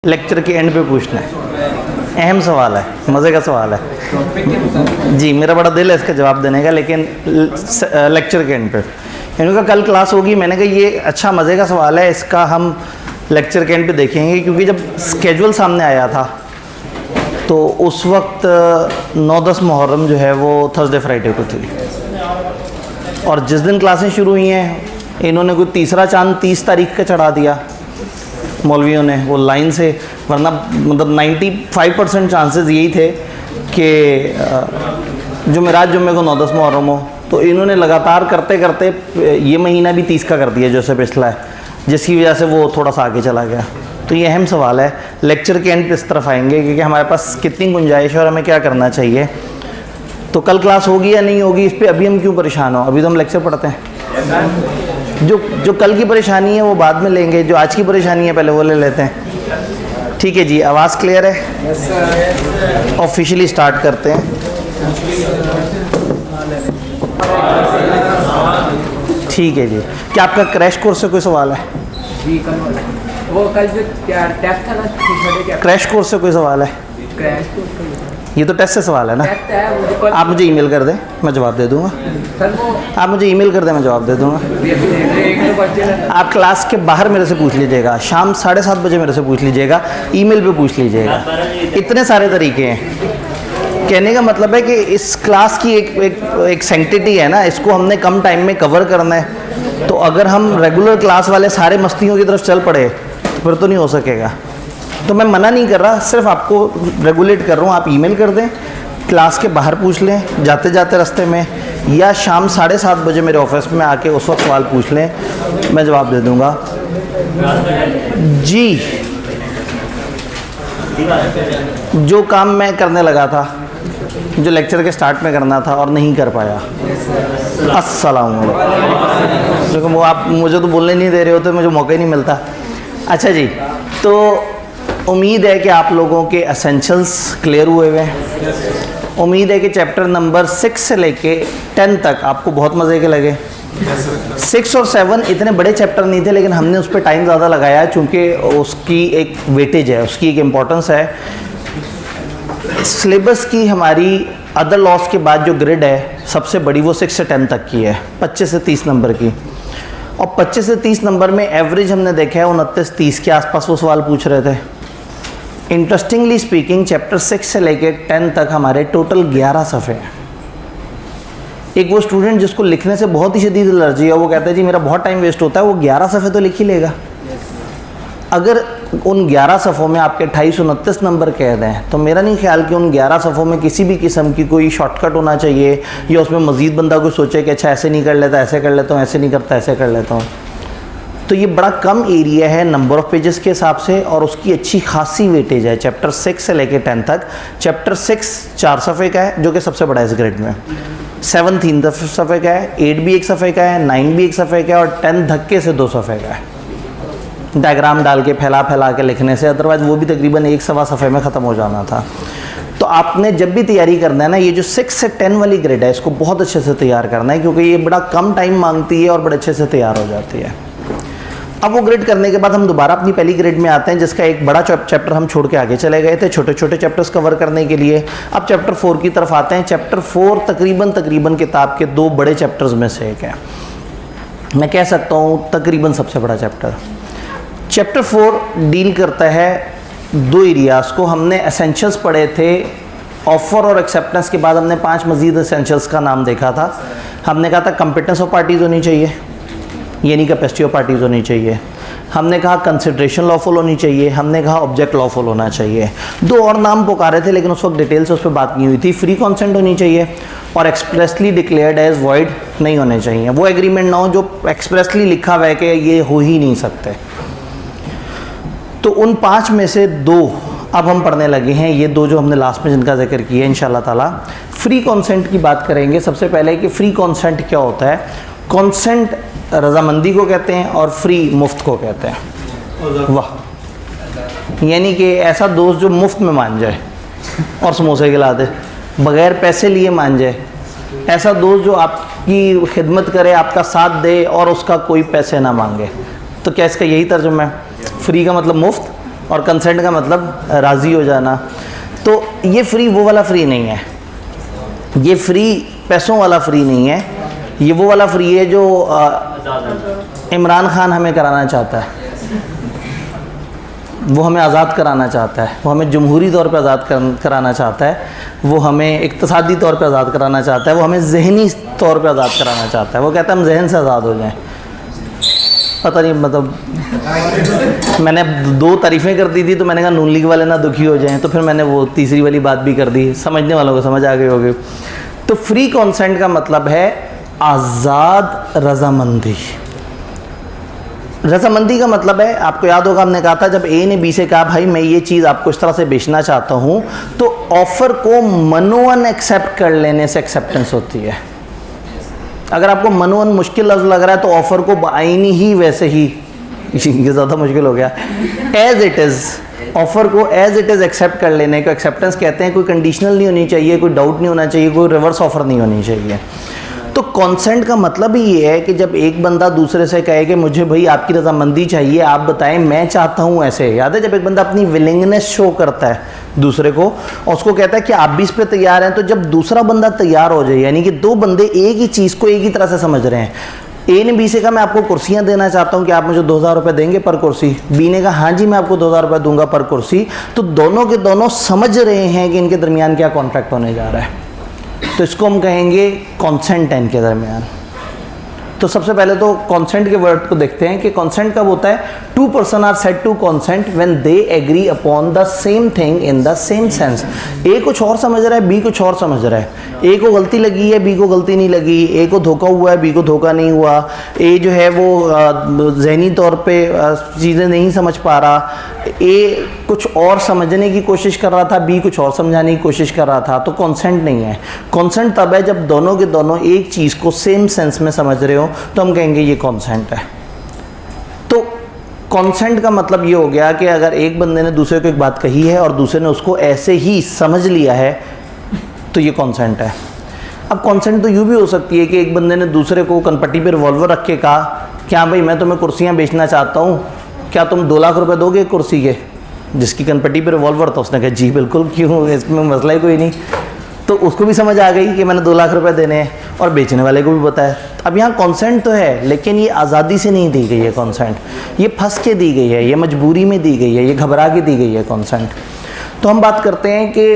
Lecture के and पे पूछना है। अहम सवाल है, मज़े का सवाल है जी। मेरा बड़ा दिल है इसका जवाब देने का, लेकिन लेक्चर के एंड पे। इन्होंने कहा कल क्लास होगी, मैंने कहा ये अच्छा मज़े का सवाल है, इसका हम लेक्चर के एंड पे देखेंगे। क्योंकि जब स्केजुअल सामने आया था तो उस वक्त 9-10 मुहर्रम जो है वो थर्सडे फ्राइडे को थी, और जिस दिन क्लासें शुरू हुई हैं इन्होंने कोई तीसरा चांद 30 तारीख का चढ़ा दिया मौलवियों ने, वो लाइन से। वरना मतलब 95% चांसेस यही थे कि जुमेरात जुम्मे को 9-10 मुहर्रम हो। तो इन्होंने लगातार करते करते ये महीना भी 30 का कर दिया जैसे पिछला है, जिसकी वजह से वो थोड़ा सा आगे चला गया। तो ये अहम सवाल है, लेक्चर के एंड पे इस तरफ आएंगे कि हमारे पास कितनी गुंजाइश है और हमें क्या करना चाहिए। तो कल क्लास होगी या नहीं होगी इस पर अभी हम क्यों परेशान हो, अभी तो हम लेक्चर पढ़ते हैं। जो कल की परेशानी है वो बाद में लेंगे, जो आज की परेशानी है पहले वो ले लेते हैं। ठीक है जी, आवाज़ क्लियर है? ऑफिशियली स्टार्ट करते हैं। ठीक है जी, क्या आपका क्रैश कोर्स से कोई सवाल है? वो कल जो टेस्ट था ना, क्रैश कोर्स से कोई सवाल है? क्रैश कोर्स ये तो टेस्ट से सवाल है ना। टेस्ट है, आप मुझे ईमेल कर दें, मैं जवाब दे दूंगा। सर वो आप मुझे ईमेल कर दें, मैं जवाब दे दूंगा। एक तो बच्चे ना आप क्लास के बाहर मेरे से पूछ लीजिएगा, शाम 7:30 बजे मेरे से पूछ लीजिएगा, ईमेल पे पूछ लीजिएगा। इतने सारे तरीके हैं। कहने का मतलब है कि इस क्लास की एक सैंक्टिटी है ना, इसको हमने कम टाइम में कवर करना है। तो अगर हम रेगुलर क्लास वाले सारे मस्तियों की तरफ चल पड़े तो फिर तो नहीं हो सकेगा। तो मैं मना नहीं कर रहा, सिर्फ आपको रेगुलेट कर रहा हूँ। आप ईमेल कर दें, क्लास के बाहर पूछ लें जाते जाते रास्ते में, या शाम 7:30 बजे मेरे ऑफिस में आके उस वक्त सवाल पूछ लें, मैं जवाब दे दूँगा जी। जो काम मैं करने लगा था, जो लेक्चर के स्टार्ट में करना था और नहीं कर पाया, अस्सलाम वालेकुम। देखो वो आप मुझे तो बोलने नहीं दे रहे हो तो मुझे मौका ही नहीं मिलता। अच्छा जी, तो उम्मीद है कि आप लोगों के एसेंशियल्स क्लियर हुए हुए हैं। उम्मीद है कि चैप्टर नंबर 6 से लेके 10 तक आपको बहुत मज़े के लगे। 6 और 7 इतने बड़े चैप्टर नहीं थे, लेकिन हमने उस पर टाइम ज़्यादा लगाया चूँकि उसकी एक वेटेज है, उसकी एक इम्पोर्टेंस है। सिलेबस की हमारी अदर लॉस के बाद जो ग्रिड है सबसे बड़ी वो 6 से 10 तक की है, 25 से 30 नंबर की। और 25 से 30 नंबर में एवरेज हमने देखा है 29-30 के आसपास वो सवाल पूछ रहे थे। इंटरेस्टिंगली स्पीकिंग चैप्टर 6 से लेके 10 तक हमारे टोटल 11 सफ़े हैं। एक वो स्टूडेंट जिसको लिखने से बहुत ही शदीद एलर्जी है, वो कहता है जी मेरा बहुत टाइम वेस्ट होता है, वो 11 सफ़े तो लिख ही लेगा। अगर उन 11 सफ़ों में आपके 28-29 नंबर कह दें तो मेरा नहीं ख्याल कि उन 11 सफ़ों में किसी भी किस्म की कोई शॉर्टकट होना चाहिए, या उसमें मज़ीद बंदा कोई सोचे कि अच्छा ऐसे नहीं कर लेता, ऐसे कर लेता हूँ, ऐसे नहीं करता, ऐसे कर लेता हूँ। तो ये बड़ा कम एरिया है नंबर ऑफ़ पेजेस के हिसाब से, और उसकी अच्छी खासी वेटेज है चैप्टर 6 से लेकर 10 तक। चैप्टर 6 4 सफ़े का है, जो कि सबसे बड़ा है इस ग्रेड में। 7 3 सफ़े का है, 8 भी 1 सफ़े का है, 9 भी 1 सफ़े का है, और 10 धक्के से 2 सफ़े का है, डायग्राम डाल के फैला के लिखने से। अदरवाइज़ वो भी तकरीबन 1-1.25 सफ़े में ख़त्म हो जाना था। तो आपने जब भी तैयारी करना है ना, ये जो 6 से 10 वाली ग्रेड है इसको बहुत अच्छे से तैयार करना है, क्योंकि ये बड़ा कम टाइम मांगती है और बड़े अच्छे से तैयार हो जाती है। अब वो ग्रेड करने के बाद हम दोबारा अपनी पहली ग्रेड में आते हैं, जिसका एक बड़ा चैप्टर हम छोड़ के आगे चले गए थे छोटे छोटे चैप्टर्स कवर करने के लिए। अब चैप्टर 4 की तरफ आते हैं। चैप्टर 4 तकरीबन किताब के 2 बड़े चैप्टर्स में से एक है, मैं कह सकता हूँ तकरीबन सबसे बड़ा चैप्टर। चैप्टर 4 डील करता है 2 एरियाज़ को। हमने एसेंशियल्स पढ़े थे, ऑफ़र और एक्सेप्टेंस के बाद हमने 5 मज़ीद एसेंशियल्स का नाम देखा था। हमने कहा था कंपिटेंस ऑफ पार्टीज़ होनी चाहिए, यानी कैपेसिटी ऑफ पार्टीज़ होनी चाहिए। हमने कहा कंसिडरेशन लॉफुल होनी चाहिए, हमने कहा ऑब्जेक्ट लॉफुल होना चाहिए। 2 और नाम पुकारे थे, लेकिन उस वक्त डिटेल से उस पर बात नहीं हुई थी। फ्री कॉन्सेंट होनी चाहिए और एक्सप्रेसली डिक्लेयर्ड एज वॉइड नहीं होने चाहिए। वो एग्रीमेंट ना हो जो एक्सप्रेसली लिखा हुआ है कि ये हो ही नहीं सकते। तो उन 5 में से 2 अब हम पढ़ने लगे हैं, ये 2 जो हमने लास्ट में जिनका जिक्र किया इंशाल्लाह ताला। फ्री कॉन्सेंट की बात करेंगे सबसे पहले कि फ्री कॉन्सेंट क्या होता है। कॉन्सेंट रजामंदी को कहते हैं और फ्री मुफ्त को कहते हैं। वाह, यानी कि ऐसा दोस्त जो मुफ्त में मान जाए और समोसे खिला दे, बग़ैर पैसे लिए मान जाए। ऐसा दोस्त जो आपकी खिदमत करे, आपका साथ दे और उसका कोई पैसे ना मांगे। तो क्या इसका यही तर्जुमा है? फ्री का मतलब मुफ्त और कंसेंट का मतलब राज़ी हो जाना। तो ये फ्री वो वाला फ्री नहीं है, ये फ्री पैसों वाला फ्री नहीं है, ये वो वाला फ्री है जो इमरान खान हमें कराना चाहता है। वो हमें आज़ाद कराना चाहता है, वो हमें जमहूरी तौर पे आज़ाद कराना चाहता है, वो हमें इक़्तिसादी तौर पे आज़ाद कराना चाहता है, वो हमें ज़हनी तौर पे आज़ाद कराना चाहता है। वो कहता है हम जहन से आज़ाद हो जाएं। पता नहीं, मतलब मैंने 2 तारीफ़ें कर दी थी, तो मैंने कहा नून लीग वाले ना दुखी हो जाएं, तो फिर मैंने वो तीसरी वाली बात भी कर दी। समझने वालों को समझ आ गई होगी। तो फ्री कॉन्सेंट का मतलब है आज़ाद रज़ामंदी। रज़ामंदी का मतलब है, आपको याद होगा हमने कहा था जब ए ने बी से कहा भाई मैं ये चीज़ आपको इस तरह से बेचना चाहता हूँ, तो ऑफ़र को मनोवन एक्सेप्ट कर लेने से एक्सेप्टेंस होती है। अगर आपको मनोवन मुश्किल लफ्ज़ लग रहा है तो ऑफ़र को बाइनी ही वैसे ही, ये ज़्यादा मुश्किल हो गया, एज़ इट इज़, ऑफ़र को एज़ इट इज़ एक्सेप्ट कर लेने को एक्सेप्टेंस कहते हैं। कोई कंडीशनल नहीं होनी चाहिए, कोई डाउट नहीं होना चाहिए, कोई रिवर्स ऑफ़र नहीं होनी चाहिए। तो कॉन्सेंट का मतलब ही ये है कि जब एक बंदा दूसरे से कहे कि मुझे भाई आपकी रज़ामंदी चाहिए, आप बताएं मैं चाहता हूँ ऐसे। याद है जब एक बंदा अपनी विलिंगनेस शो करता है दूसरे को और उसको कहता है कि आप भी इस पे तैयार हैं, तो जब दूसरा बंदा तैयार हो जाए, यानी कि 2 बंदे एक ही चीज़ को एक ही तरह से समझ रहे हैं। ए ने बी से कहा मैं आपको कुर्सियाँ देना चाहता हूँ कि आप मुझे 2000 रुपये देंगे पर कुर्सी। बी ने कहा हाँ जी मैं आपको 2000 रुपये दूंगा पर कुर्सी। तो दोनों के दोनों समझ रहे हैं कि इनके दरमियान क्या कॉन्ट्रैक्ट होने जा रहा है, तो इसको हम कहेंगे कॉन्सेंट है इनके दरमियान। तो सबसे पहले तो कॉन्सेंट के वर्ड को देखते हैं कि कॉन्सेंट कब होता है। 2 person are said to consent when they agree upon the same thing in the same sense. ए कुछ और समझ रहा है, बी कुछ और समझ रहा है। ए को गलती लगी है, बी को गलती नहीं लगी। ए को धोखा हुआ है, बी को धोखा नहीं हुआ। ए जो है वो ज़हनी तौर पे चीज़ें नहीं समझ पा रहा। ए कुछ और समझने की कोशिश कर रहा था, बी कुछ और समझाने की कोशिश कर रहा था। तो कॉन्सेंट नहीं है। कॉन्सेंट तब है जब दोनों के दोनों एक चीज़ को सेम सेंस में समझ रहे हो, तो हम कहेंगे ये कॉन्सेंट है। तो कॉन्सेंट का मतलब ये हो गया कि अगर एक बंदे ने दूसरे को एक बात कही है और दूसरे ने उसको ऐसे ही समझ लिया है, तो ये कॉन्सेंट है। अब कॉन्सेंट तो यूँ भी हो सकती है कि एक बंदे ने दूसरे को कनपट्टी पे रिवॉल्वर रख के कहा क्या भाई मैं तुम्हें कुर्सियाँ बेचना चाहता हूँ, क्या तुम 2 लाख रुपए दोगे कुर्सी के? जिसकी कनपट्टी पे रिवॉल्वर था उसने कहा जी बिल्कुल, क्यों, इसमें मसला ही कोई नहीं। तो उसको भी समझ आ गई कि मैंने 2 लाख रुपए देने हैं और बेचने वाले को भी पता है। अब यहाँ कॉन्सेंट तो है, लेकिन ये आज़ादी से नहीं दी गई है कॉन्सेंट, ये फंस के दी गई है, ये मजबूरी में दी गई है, ये घबरा के दी गई है कॉन्सेंट। तो हम बात करते हैं कि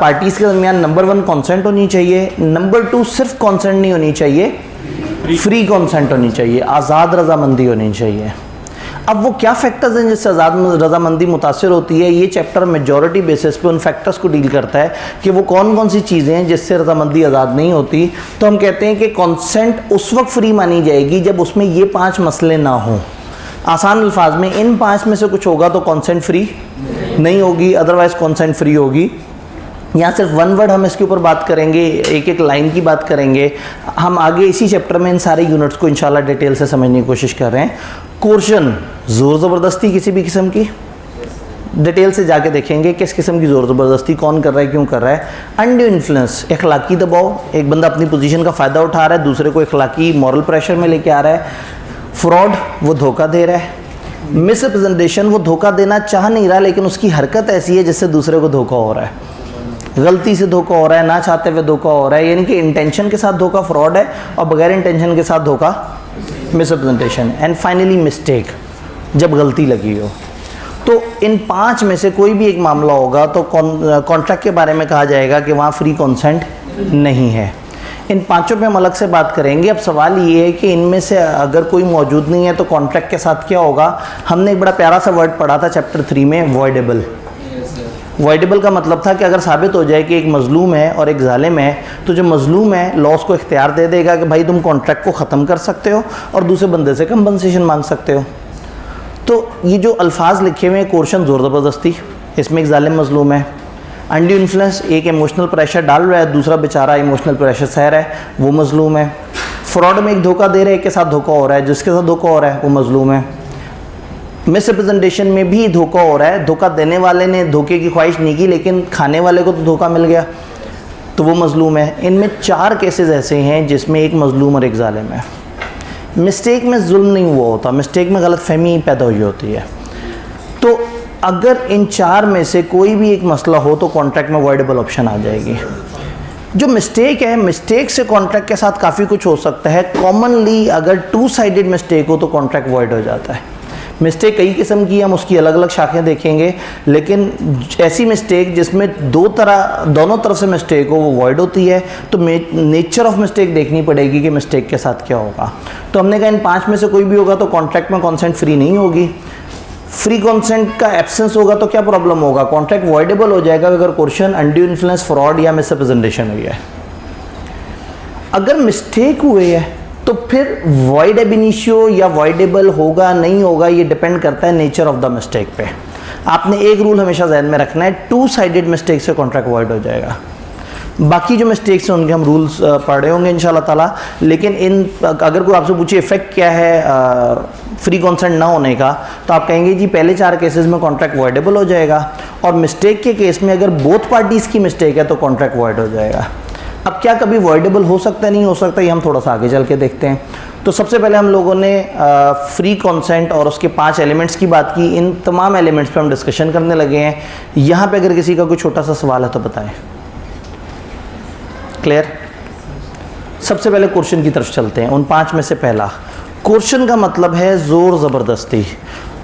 पार्टीज़ के दरमियान नंबर 1 कॉन्सेंट होनी चाहिए, नंबर 2 सिर्फ कॉन्सेंट नहीं होनी चाहिए, फ्री कॉन्सेंट होनी चाहिए, आज़ाद रज़ामंदी होनी चाहिए। अब वो क्या फैक्टर्स हैं जिससे आज़ाद रज़ामंदी मुतासिर होती है, ये चैप्टर मेजॉरिटी बेसिस पे उन फैक्टर्स को डील करता है कि वो कौन कौन सी चीज़ें हैं जिससे रज़ामंदी आज़ाद नहीं होती। तो हम कहते हैं कि कॉन्सेंट उस वक्त फ्री मानी जाएगी जब उसमें ये 5 मसले ना हों। आसान अल्फाज में इन 5 में से कुछ होगा तो कॉन्सेंट फ्री नहीं होगी, अदरवाइज़ कॉन्सेंट फ्री होगी। यहाँ सिर्फ 1 वर्ड हम इसके ऊपर बात करेंगे, एक लाइन की बात करेंगे। हम आगे इसी चैप्टर में इन सारे यूनिट्स को इंशाल्लाह डिटेल से समझने की कोशिश कर रहे हैं। कोर्शन, ज़ोर ज़बरदस्ती किसी भी किस्म की, डिटेल से जाके देखेंगे किस किस्म की ज़ोर ज़बरदस्ती कौन कर रहा है, क्यों कर रहा है। अनड्यू इन्फ्लुएंस, इखलाकी दबाव, एक बंदा अपनी पोजीशन का फ़ायदा उठा रहा है, दूसरे को इखलाकी मॉरल प्रेशर में लेके आ रहा है। फ्रॉड, वो धोखा दे रहा है। मिसरिप्रेजेंटेशन, वो धोखा देना चाह नहीं रहा लेकिन उसकी हरकत ऐसी है जिससे दूसरे को धोखा हो रहा है, गलती से धोखा हो रहा है, ना चाहते हुए धोखा हो रहा है, यानी कि इंटेंशन के साथ धोखा फ्रॉड है और बगैर इंटेंशन के साथ धोखा मिसरिप्रेजेंटेशन। एंड फाइनली मिस्टेक, जब गलती लगी हो। तो इन 5 में से कोई भी एक मामला होगा तो कॉन्ट्रैक्ट के बारे में कहा जाएगा कि वहाँ फ्री कॉन्सेंट नहीं है। इन 5 पे हम अलग से बात करेंगे। अब सवाल ये है कि इनमें से अगर कोई मौजूद नहीं है तो कॉन्ट्रैक्ट के साथ क्या होगा। हमने एक बड़ा प्यारा सा वर्ड पढ़ा था चैप्टर 3 में, वॉइडेबल। वॉइडेबल का मतलब था कि अगर साबित हो जाए कि एक मजलूम है और एक जालिम है, तो जो मजलूम है लॉ उसको इख्तियार दे देगा कि भाई तुम कॉन्ट्रैक्ट को ख़त्म कर सकते हो और दूसरे बंदे से कंपनसेशन मांग सकते हो। तो ये जो अल्फाज लिखे हुए हैं, कोर्शन ज़ोर ज़बरदस्ती, इसमें एक जालिम मजलूम है। अनड्यू इन्फ्लुएंस, एक इमोशनल प्रेशर डाल रहा है, दूसरा बेचारा इमोशनल प्रेशर सह रहा है, वो मजलूम है। फ्रॉड में एक धोखा दे रहे हैं, एक के साथ धोखा हो रहा है, जिसके साथ धोखा हो रहा है वो मजलूम है। मिसरिप्रेजेंटेशन में भी धोखा हो रहा है, धोखा देने वाले ने धोखे की ख्वाहिश नहीं की लेकिन खाने वाले को तो धोखा मिल गया, तो वो मजलूम है। इनमें 4 केसेस ऐसे हैं जिसमें एक मजलूम और एक जालिम है। मिस्टेक में जुल्म नहीं हुआ होता, मिस्टेक में गलत फहमी पैदा हुई होती है। तो अगर इन 4 में से कोई भी एक मसला हो तो कॉन्ट्रैक्ट में वॉइडेबल ऑप्शन आ जाएगी। जो मिस्टेक है, मिस्टेक से कॉन्ट्रैक्ट के साथ काफ़ी कुछ हो सकता है। कॉमनली अगर 2 साइडेड मिस्टेक हो तो कॉन्ट्रैक्ट वॉइड हो जाता है। मिस्टेक कई किस्म की, हम उसकी अलग अलग शाखें देखेंगे, लेकिन ऐसी मिस्टेक जिसमें दोनों तरफ से मिस्टेक हो वो वॉइड होती है। तो नेचर ऑफ मिस्टेक देखनी पड़ेगी कि मिस्टेक के साथ क्या होगा। तो हमने कहा इन 5 में से कोई भी होगा तो कॉन्ट्रैक्ट में कॉन्सेंट फ्री नहीं होगी। फ्री कॉन्सेंट का एब्सेंस होगा तो क्या प्रॉब्लम होगा, कॉन्ट्रैक्ट वॉइडेबल हो जाएगा अगर कोर्शन, अनड्यू इन्फ्लुएंस, फ्रॉड या मिसरिप्रेजेंटेशन हुई है। अगर मिस्टेक हुई है तो फिर वॉइड एब इनिशियो या वॉइडेबल होगा नहीं होगा, ये डिपेंड करता है नेचर ऑफ द मिस्टेक पे। आपने एक रूल हमेशा ज़हन में रखना है, 2 साइडेड मिस्टेक से कॉन्ट्रैक्ट वॉइड हो जाएगा। बाकी जो मिस्टेक्स हैं उनके हम रूल्स पढ़ रहे होंगे इंशाल्लाह ताला। लेकिन अगर कोई आपसे पूछे इफेक्ट क्या है फ्री कॉन्सेंट ना होने का, तो आप कहेंगे जी पहले 4 केसेस में कॉन्ट्रैक्ट वॉइडेबल हो जाएगा, और मिस्टेक के केस में अगर बोथ पार्टीज़ की मिस्टेक है तो कॉन्ट्रैक्ट वॉइड हो जाएगा। अब क्या कभी वॉइडेबल हो सकता है, नहीं हो सकता, ये हम थोड़ा सा आगे चल के देखते हैं। तो सबसे पहले हम लोगों ने फ्री कॉन्सेंट और उसके 5 एलिमेंट्स की बात की। इन तमाम एलिमेंट्स पे हम डिस्कशन करने लगे हैं। यहाँ पे अगर किसी का कोई छोटा सा सवाल है तो बताएं। क्लियर? सबसे पहले क्वेश्चन की तरफ चलते हैं। उन 5 में से पहला क्वेश्चन का मतलब है ज़ोर ज़बरदस्ती।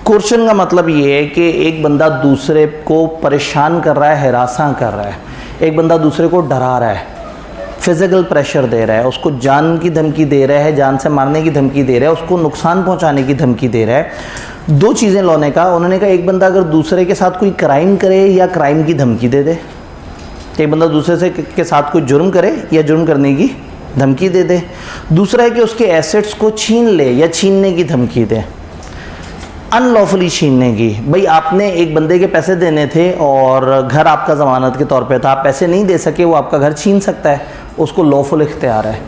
क्वेश्चन का मतलब ये है कि एक बंदा दूसरे को परेशान कर रहा है, हरासा कर रहा है, एक बंदा दूसरे को डरा रहा है, फिज़िकल प्रेशर दे रहा है, उसको जान की धमकी दे रहा है, जान से मारने की धमकी दे रहा है, उसको नुकसान पहुंचाने की धमकी दे रहा है। 2 चीज़ें लोने का उन्होंने कहा, एक बंदा अगर दूसरे के साथ कोई क्राइम करे या क्राइम की धमकी दे दे, एक बंदा दूसरे से के साथ कोई जुर्म करे या जुर्म करने की धमकी दे दे। दूसरा है कि उसके एसेट्स को छीन ले या छीनने की धमकी दे, अनलॉफुली छीनने की। भाई आपने एक बंदे के पैसे देने थे और घर आपका ज़मानत के तौर पे था, आप पैसे नहीं दे सके, वो आपका घर छीन सकता है, उसको लॉफुल इख्तियार है।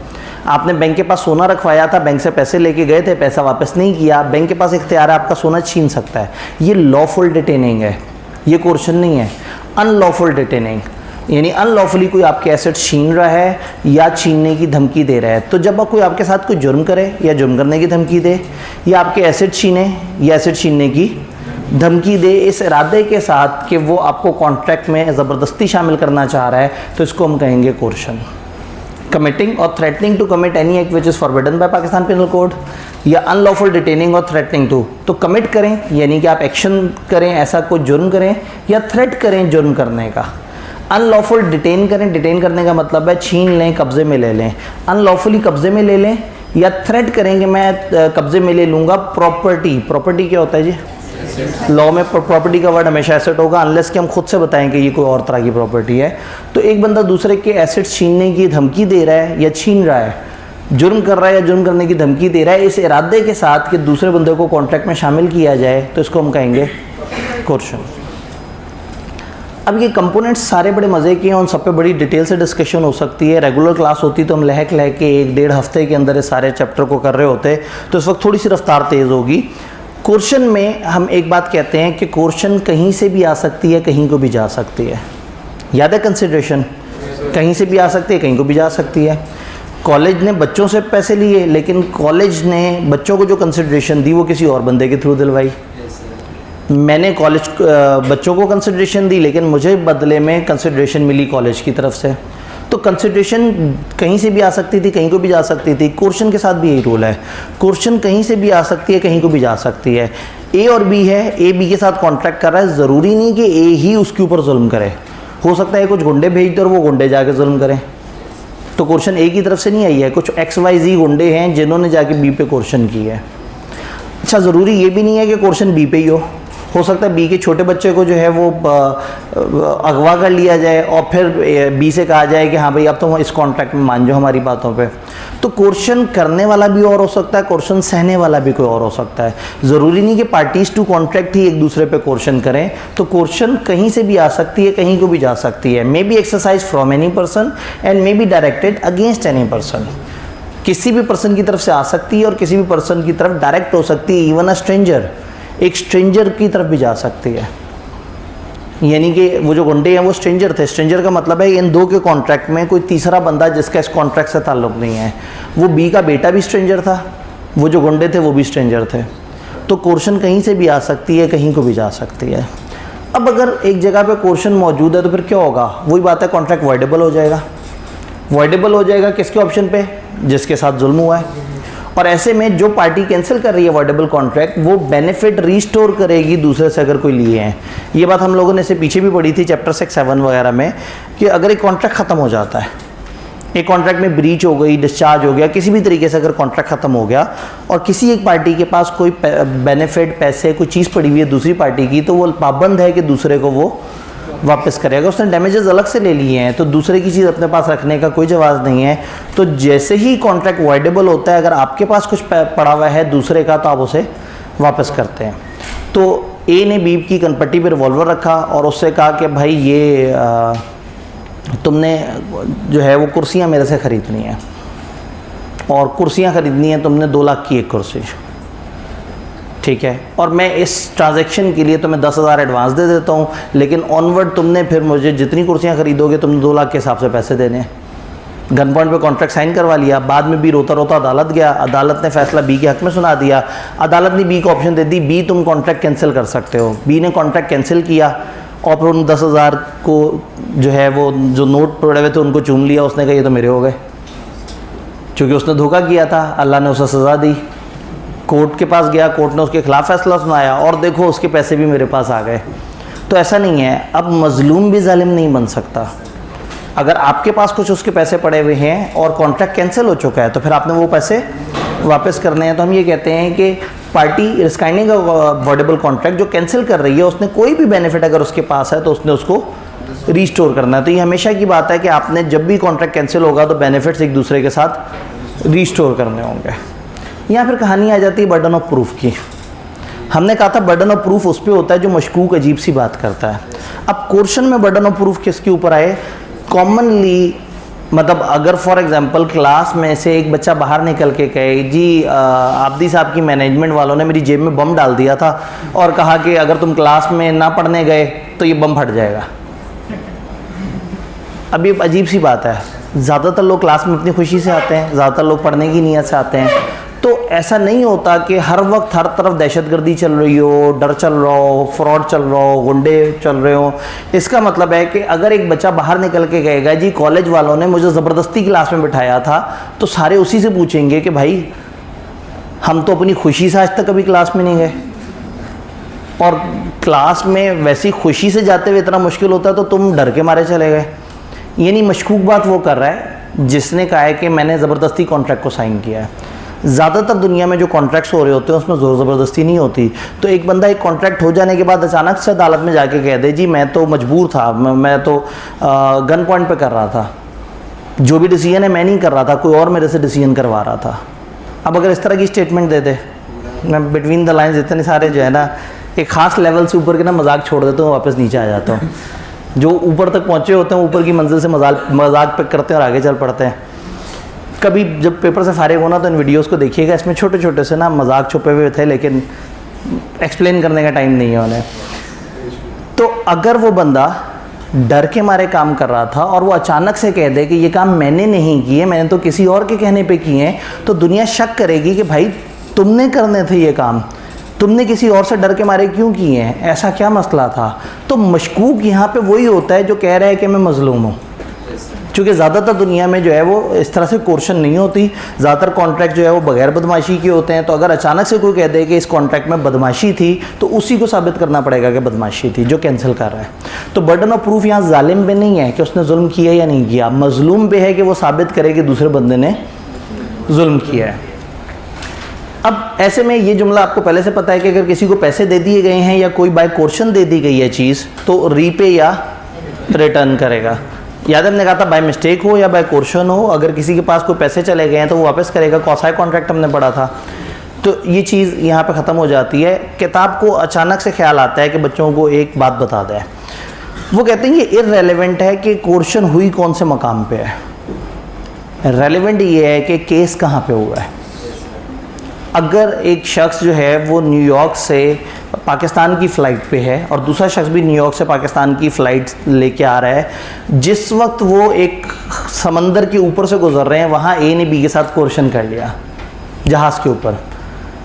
आपने बैंक के पास सोना रखवाया था, बैंक से पैसे लेके गए थे, पैसा वापस नहीं किया, बैंक के पास इख्तियार है, आपका सोना छीन सकता है। ये लॉफुल डिटेनिंग है, ये कोर्शन नहीं है। अनलॉफुल डिटेनिंग यानी अनलॉफुली कोई आपके एसेट छीन रहा है या छीनने की धमकी दे रहा है। तो जब कोई आपके साथ कोई जुर्म करे या जुर्म करने की धमकी दे या आपके एसेट छीने या एसेट छीनने की धमकी दे इस इरादे के साथ कि वो आपको कॉन्ट्रैक्ट में ज़बरदस्ती शामिल करना चाह रहा है, तो इसको हम कहेंगे कोर्शन। कमिटिंग और threatening to commit any act which is forbidden by Pakistan penal code, या अनलॉफुल डिटेनिंग और थ्रेटनिंग टू, तो कमिट करें यानी कि आप एक्शन करें, ऐसा कोई जुर्म करें, या थ्रेट करें जुर्म करने का। अनलॉफुल डिटेन करें, डिटेन करने का मतलब है छीन लें, कब्जे में ले लें। अनलॉफुली कब्जे में ले लें या थ्रेट करेंगे मैं कब्जे में ले लूँगा प्रॉपर्टी। प्रॉपर्टी क्या होता है जी? लॉ में प्रॉपर्टी का वर्ड हमेशा एसेट होगा, अनलेस कि हम खुद से बताएं कि ये कोई और तरह की प्रॉपर्टी है। तो एक बंदा दूसरे के एसेट छीनने की धमकी दे रहा है या छीन रहा है, जुर्म कर रहा है या जुर्म करने की धमकी दे रहा है इस इरादे के साथ कि दूसरे बंदे को कॉन्ट्रैक्ट में शामिल किया जाए, तो इसको हम कहेंगे कोर्शन। अब ये कंपोनेंट्स सारे बड़े मज़े के हैं, उन सब पे बड़ी डिटेल से डिस्कशन हो सकती है। रेगुलर क्लास होती तो हम लहक के 1-1.5 हफ्ते के अंदर इस सारे चैप्टर को कर रहे होते, तो इस वक्त थोड़ी सी रफ्तार तेज़ होगी। क्वेश्चन में हम एक बात कहते हैं कि क्वेश्चन कहीं से भी आ सकती है, कहीं को भी जा सकती है। याद है कंसिडरेशन? कहीं से भी आ सकती है, कहीं को भी जा सकती है। कॉलेज ने बच्चों से पैसे लिए, लेकिन कॉलेज ने बच्चों को जो कंसिडरेशन दी वो किसी और बंदे के थ्रू दिलवाई। मैंने कॉलेज बच्चों को कंसिडरेशन दी, लेकिन मुझे बदले में कंसिडरेशन मिली कॉलेज की तरफ से। तो कंसिडरेशन कहीं से भी आ सकती थी, कहीं को भी जा सकती थी। क्वेश्चन के साथ भी यही रूल है, क्वेश्चन कहीं से भी आ सकती है, कहीं को भी जा सकती है। ए और बी है, ए बी के साथ कॉन्ट्रैक्ट कर रहा है, ज़रूरी नहीं कि ए ही उसके ऊपर जुल्म करे। हो सकता है कुछ गुंडे भेज दे और वो गुंडे जाके जुल्म करें, तो क्वेश्चन ए की तरफ से नहीं आई है। कुछ XYZ गुंडे हैं जिन्होंने जाके बी पे क्वेश्चन की है। अच्छा, ज़रूरी ये भी नहीं है कि क्वेश्चन बी पे ही हो सकता है बी के छोटे बच्चे को जो है वो अगवा कर लिया जाए और फिर बी से कहा जाए कि हाँ भाई अब तो इस कॉन्ट्रैक्ट में मान जाओ हमारी बातों पे। तो क्वेश्चन करने वाला भी और हो सकता है, क्वेश्चन सहने वाला भी कोई और हो सकता है। ज़रूरी नहीं कि पार्टीज टू कॉन्ट्रैक्ट ही एक दूसरे पे क्वेश्चन करें। तो क्वेश्चन कहीं से भी आ सकती है, कहीं को भी जा सकती है। May be exercise from any person and may be directed against any person. किसी भी पर्सन की तरफ से आ सकती है और किसी भी पर्सन की तरफ डायरेक्ट हो सकती है। इवन अ स्ट्रेंजर, एक स्ट्रेंजर की तरफ भी जा सकती है। यानी कि वो जो गुंडे हैं वो स्ट्रेंजर थे। स्ट्रेंजर का मतलब है इन दो के कॉन्ट्रैक्ट में कोई तीसरा बंदा जिसका इस कॉन्ट्रैक्ट से ताल्लुक़ नहीं है। वो बी का बेटा भी स्ट्रेंजर था, वो जो गुंडे थे वो भी स्ट्रेंजर थे। तो क्वेश्चन कहीं से भी आ सकती है, कहीं को भी जा सकती है। अब अगर एक जगह पे कोर्शन मौजूद है तो फिर क्या होगा, वही बात है, कॉन्ट्रैक्ट वॉइडेबल हो जाएगा। वॉइडेबल हो जाएगा किसके ऑप्शन पे, जिसके साथ जुल्म हुआ है। और ऐसे में जो पार्टी कैंसिल कर रही है वॉइडेबल कॉन्ट्रैक्ट, वो बेनिफिट रीस्टोर करेगी दूसरे से अगर कोई लिए हैं। ये बात हम लोगों ने इससे पीछे भी पढ़ी थी चैप्टर 6-7 वगैरह में, कि अगर एक कॉन्ट्रैक्ट ख़त्म हो जाता है, एक कॉन्ट्रैक्ट में ब्रीच हो गई, डिस्चार्ज हो गया, किसी भी तरीके से अगर कॉन्ट्रैक्ट ख़त्म हो गया और किसी एक पार्टी के पास कोई बेनिफिट, पैसे, कोई चीज़ पड़ी हुई है दूसरी पार्टी की, तो वो पाबंद है कि दूसरे को वो वापस करेगा। उसने डैमेजेस अलग से ले लिए हैं तो दूसरे की चीज़ अपने पास रखने का कोई जवाज़ नहीं है। तो जैसे ही कॉन्ट्रैक्ट वॉइडेबल होता है, अगर आपके पास कुछ पड़ा हुआ है दूसरे का, तो आप उसे वापस करते हैं। तो ए ने बी की कनपट्टी पर रिवॉल्वर रखा और उससे कहा कि भाई ये तुमने जो है वो कुर्सियाँ मेरे से ख़रीदनी है, और कुर्सियाँ ख़रीदनी है तुमने 2 लाख की एक कुर्सी, ठीक है, और मैं इस ट्रांजैक्शन के लिए तुम्हें 10,000 एडवांस दे देता हूँ, लेकिन ऑनवर्ड तुमने फिर मुझे जितनी कुर्सियाँ ख़रीदोगे तुमने 2 लाख के हिसाब से पैसे देने हैं। गन पॉइंट पे कॉन्ट्रैक्ट साइन करवा लिया। बाद में बी रोता रोता अदालत गया, अदालत ने फैसला बी के हक में सुना दिया। अदालत ने बी को ऑप्शन दे दी, बी तुम कॉन्ट्रैक्ट कैंसिल कर सकते हो। बी ने कॉन्ट्रैक्ट कैंसिल किया और फिर उन 10,000 को जो है वो जो नोट पड़े हुए थे उनको चूम लिया। उसने कहा ये तो मेरे हो गए, क्योंकि उसने धोखा किया था, अल्लाह ने उसे सज़ा दी। कोर्ट के पास गया, कोर्ट ने उसके खिलाफ फैसला सुनाया और देखो उसके पैसे भी मेरे पास आ गए। तो ऐसा नहीं है, अब मजलूम भी जालिम नहीं बन सकता। अगर आपके पास कुछ उसके पैसे पड़े हुए हैं और कॉन्ट्रैक्ट कैंसिल हो चुका है तो फिर आपने वो पैसे वापस करने हैं। तो हम ये कहते हैं कि पार्टी रिस्काइनिंग का वॉइडेबल कॉन्ट्रैक्ट जो कैंसिल कर रही है, उसने कोई भी बेनिफिट अगर उसके पास है तो उसने उसको रीस्टोर करना है। तो ये हमेशा की बात है कि आपने जब भी कॉन्ट्रैक्ट कैंसिल होगा तो बेनिफिट्स एक दूसरे के साथ रीस्टोर करने होंगे। यहाँ फिर कहानी आ जाती है बर्डन ऑफ प्रूफ की। हमने कहा था बर्डन ऑफ प्रूफ उस पर होता है जो मशकूक अजीब सी बात करता है। अब कोर्शन में बर्डन ऑफ प्रूफ किसके ऊपर आए? कॉमनली मतलब अगर फॉर एग्जांपल क्लास में से एक बच्चा बाहर निकल के कहे जी आब्दी साहब की मैनेजमेंट वालों ने मेरी जेब में बम डाल दिया था और कहा कि अगर तुम क्लास में ना पढ़ने गए तो ये बम फट जाएगा। अब ये अजीब सी बात है। ज़्यादातर लोग क्लास में अपनी खुशी से आते हैं, ज़्यादातर लोग पढ़ने की नीयत से आते हैं। तो ऐसा नहीं होता कि हर वक्त हर तरफ दहशतगर्दी चल रही हो, डर चल रहा हो, फ्रॉड चल रहा हो, गुंडे चल रहे हो। इसका मतलब है कि अगर एक बच्चा बाहर निकल के कहेगा जी कॉलेज वालों ने मुझे ज़बरदस्ती क्लास में बिठाया था, तो सारे उसी से पूछेंगे कि भाई हम तो अपनी खुशी से आज तक कभी क्लास में नहीं गए, और क्लास में वैसी खुशी से जाते हुए इतना मुश्किल होता है तो तुम डर के मारे चले गए। यानी मशकूक बात वो कर रहा है जिसने कहा है कि मैंने ज़बरदस्ती कॉन्ट्रैक्ट को साइन किया है। ज़्यादातर दुनिया में जो कॉन्ट्रैक्ट्स हो रहे होते हैं उसमें ज़ोर ज़बरदस्ती नहीं होती। तो एक बंदा एक कॉन्ट्रैक्ट हो जाने के बाद अचानक से अदालत में जाके कह दे जी मैं तो मजबूर था, मैं तो गन पॉइंट पे कर रहा था, जो भी डिसीजन है मैं नहीं कर रहा था, कोई और मेरे से डिसीजन करवा रहा था। अब अगर इस तरह की स्टेटमेंट दे दे, मैं बिटवीन द लाइन्स इतने सारे जो है ना एक ख़ास लेवल से ऊपर के ना मजाक छोड़ देता हूँ, वापस नीचे आ जाता हूँ। जो ऊपर तक पहुँचे होते हैं ऊपर की मंजिल से मजाक पे करते हैं और आगे चल पड़ते हैं। कभी जब पेपर से फारिग होना तो इन वीडियोस को देखिएगा, इसमें छोटे छोटे से ना मजाक छुपे हुए थे लेकिन एक्सप्लेन करने का टाइम नहीं है उन्हें। तो अगर वो बंदा डर के मारे काम कर रहा था और वो अचानक से कह दे कि ये काम मैंने नहीं किए, मैंने तो किसी और के कहने पे किए हैं, तो दुनिया शक करेगी कि भाई तुमने करने थे ये काम, तुमने किसी और से डर के मारे क्यों किए हैं, ऐसा क्या मसला था। तो मशकूक यहाँ पे वही होता है जो कह रहा है कि मैं मजलूम हूँ। चूँकि ज़्यादातर दुनिया में जो है वो इस तरह से कोर्शन नहीं होती, ज़्यादातर कॉन्ट्रैक्ट जो है वो बगैर बदमाशी के होते हैं। तो अगर अचानक से कोई कह दे कि इस कॉन्ट्रैक्ट में बदमाशी थी तो उसी को साबित करना पड़ेगा कि बदमाशी थी जो कैंसिल कर रहा है। तो बर्डन ऑफ प्रूफ यहाँ जालिम पे नहीं है कि उसने जुल्म किया या नहीं किया, मजलूम पे है कि वो साबित करे कि दूसरे बंदे ने जुल्म किया है। अब ऐसे में ये जुमला आपको पहले से पता है कि अगर किसी को पैसे दे दिए गए हैं या कोई बाय कोर्शन दे दी गई है चीज़ तो रीपे या रिटर्न करेगा। याद हमने कहा था बाय मिस्टेक हो या बाय कोर्शन हो, अगर किसी के पास कोई पैसे चले गए हैं तो वो वापस करेगा। कौसाई कॉन्ट्रैक्ट हमने पढ़ा था। तो ये चीज़ यहाँ पे ख़त्म हो जाती है। किताब को अचानक से ख्याल आता है कि बच्चों को एक बात बता दें। वो कहते हैं ये इररेलेवेंट है कि कोर्शन हुई कौन से मकाम पे है, रेलेवेंट ये है कि केस कहाँ पे हुआ है। अगर एक शख्स जो है वो न्यूयॉर्क से पाकिस्तान की फ़्लाइट पे है और दूसरा शख्स भी न्यूयॉर्क से पाकिस्तान की फ़्लाइट लेके आ रहा है, जिस वक्त वो एक समंदर के ऊपर से गुजर रहे हैं वहाँ ए ने बी के साथ कोर्शन कर लिया जहाज़ के ऊपर,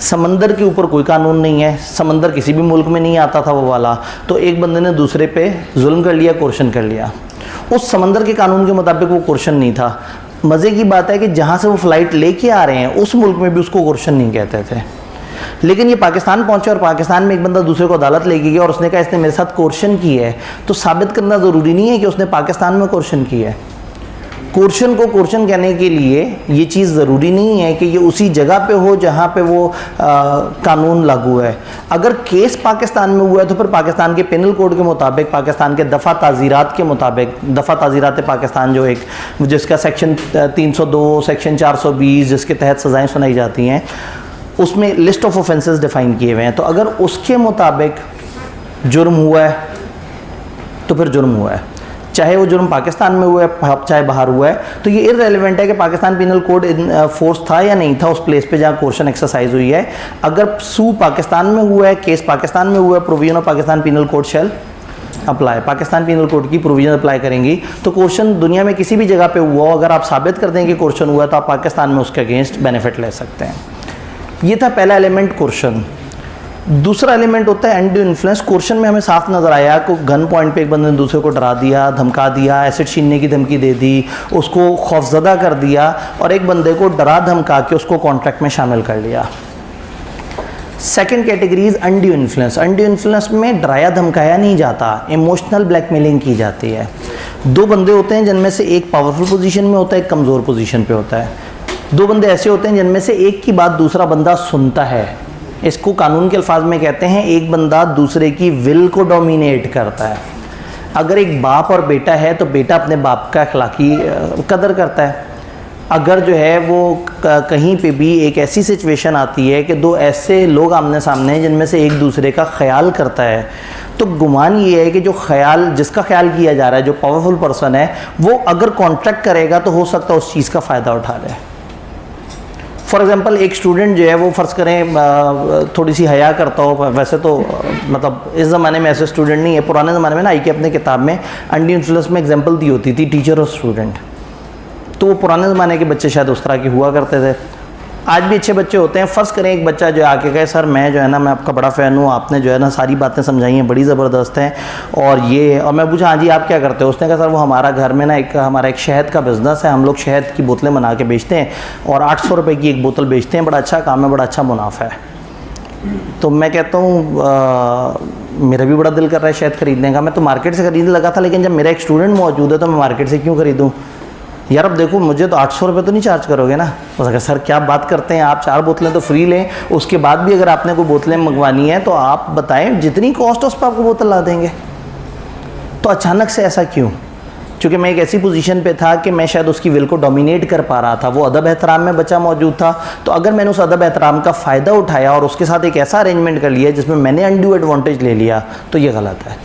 समंदर के ऊपर कोई कानून नहीं है, समंदर किसी भी मुल्क में नहीं आता था वो वाला, तो एक बंदे ने दूसरे पे जुल्म कर लिया, कोर्शन कर लिया। उस समंदर के कानून के मुताबिक वो कोर्शन नहीं था। मज़े की बात है कि जहाँ से वो फ़्लाइट लेके आ रहे हैं उस मुल्क में भी उसको कोर्शन नहीं कहते थे। लेकिन ये पाकिस्तान पहुंचे और पाकिस्तान में एक बंदा दूसरे को अदालत लेके गया और उसने कहा इसने मेरे साथ कोर्शन की है, तो साबित करना ज़रूरी नहीं है कि उसने पाकिस्तान में कोर्शन की है। कोर्शन को कोर्शन कहने के लिए ये चीज़ ज़रूरी नहीं है कि ये उसी जगह पे हो जहाँ पे वो कानून लागू है। अगर केस पाकिस्तान में हुआ है तो फिर पाकिस्तान के पेनल कोड के मुताबिक, पाकिस्तान के दफ़ा ताज़ीरात के मुताबिक, दफ़ा ताज़ीरात पाकिस्तान जो एक जिसका सेक्शन 302, सेक्शन 420 जिसके तहत सज़ाएँ सुनाई जाती हैं, उसमें लिस्ट ऑफ ऑफेंसेस डिफ़ाइन किए हुए हैं। तो अगर उसके मुताबिक जुर्म हुआ है तो फिर जुर्म हुआ है, चाहे वो जुर्म पाकिस्तान में हुआ है चाहे बाहर हुआ है। तो ये इररेलेवेंट है कि पाकिस्तान पिनल कोड फोर्स था या नहीं था उस प्लेस पे जहाँ कोर्शन एक्सरसाइज हुई है। अगर सू पाकिस्तान में हुआ है, केस पाकिस्तान में हुआ है, provision of Pakistan penal code shall apply, Pakistan penal code की प्रोविजन अप्लाई करेंगी। तो क्वेश्चन दुनिया में किसी भी जगह पे हुआ हो, अगर आप साबित कर दें कि क्वेश्चन हुआ तो आप पाकिस्तान में उसके अगेंस्ट बेनिफिट ले सकते हैं। ये था पहला एलिमेंट क्वेश्चन। दूसरा एलिमेंट होता है एंड्यू इन्फ्लुएंस। क्वेश्चन में हमें साफ नज़र आया कि गन पॉइंट पे एक बंदे ने दूसरे को डरा दिया, धमका दिया, एसिड छीनने की धमकी दे दी, उसको खौफजदा कर दिया और एक बंदे को डरा धमका के उसको कॉन्ट्रैक्ट में शामिल कर लिया। Second category is undue influence. Undue influence में डराया धमकाया नहीं जाता, इमोशनल ब्लैकमेलिंग की जाती है। दो बंदे होते हैं जिनमें से एक पावरफुल पोजीशन में होता है, एक कमज़ोर पोजीशन पे होता है। दो बंदे ऐसे होते हैं जिनमें से एक की बात दूसरा बंदा सुनता है। इसको कानून के अल्फाज में कहते हैं एक बंदा दूसरे की विल को डोमिनेट करता है। अगर एक बाप और बेटा है तो बेटा अपने बाप का अखलाकी कदर करता है। अगर जो है वो कहीं पे भी एक ऐसी सिचुएशन आती है कि दो ऐसे लोग आमने सामने हैं जिनमें से एक दूसरे का ख्याल करता है, तो गुमान ये है कि जो ख्याल जिसका ख्याल किया जा रहा है, जो पावरफुल पर्सन है, वो अगर कॉन्ट्रैक्ट करेगा तो हो सकता है उस चीज़ का फ़ायदा उठा ले। फॉर एग्जांपल एक स्टूडेंट जो है वो फ़र्ज़ करें थोड़ी सी हया करता हो, वैसे तो मतलब इस ज़माने में ऐसे स्टूडेंट नहीं है, पुराने ज़माने में ना आई के अपने किताब में अनड्यू इन्फ्लुएंस में एग्जांपल दी होती थी टीचर और स्टूडेंट। तो वो पुराने ज़माने के बच्चे शायद उस तरह के हुआ करते थे। आज भी अच्छे बच्चे होते हैं। फ़र्ज़ करें एक बच्चा जो आके कहे सर मैं जो है ना मैं आपका बड़ा फ़ैन हूँ, आपने जो है ना सारी बातें समझाई हैं बड़ी ज़बरदस्त हैं और ये, और मैं पूछा हाँ जी आप क्या करते हो? उसने कहा सर वो हमारा घर में ना हमारा एक शहद का बिज़नेस है, हम लोग शहद की बोतलें बना के बेचते हैं और 800 रुपये की एक बोतल बेचते हैं, बड़ा अच्छा काम है, बड़ा अच्छा मुनाफा है। तो मैं कहता हूँ मेरा भी बड़ा दिल कर रहा है शहद ख़रीदने का, मैं तो मार्केट से ख़रीदने लगा था, लेकिन जब मेरा एक स्टूडेंट मौजूद है तो मैं मार्केट से क्यों ख़रीदूँ यार? अब देखो मुझे तो 800 रुपये तो नहीं चार्ज करोगे ना। तो कहा सर क्या बात करते हैं आप, 4 बोतलें तो फ्री लें, उसके बाद भी अगर आपने कोई बोतलें मंगवानी है तो आप बताएं जितनी कॉस्ट है उस पर आपको बोतल ला देंगे। तो अचानक से ऐसा क्यों? क्योंकि मैं एक ऐसी पोजीशन पे था कि मैं शायद उसकी विल को डोमिनेट कर पा रहा था, वो अदब एहतराम में बच्चा मौजूद था। तो अगर मैंने उस अदब एहतराम का फ़ायदा उठाया और उसके साथ एक ऐसा अरेंजमेंट कर लिया जिसमें मैंने अनड्यू एडवांटेज ले लिया, तो ये गलत है।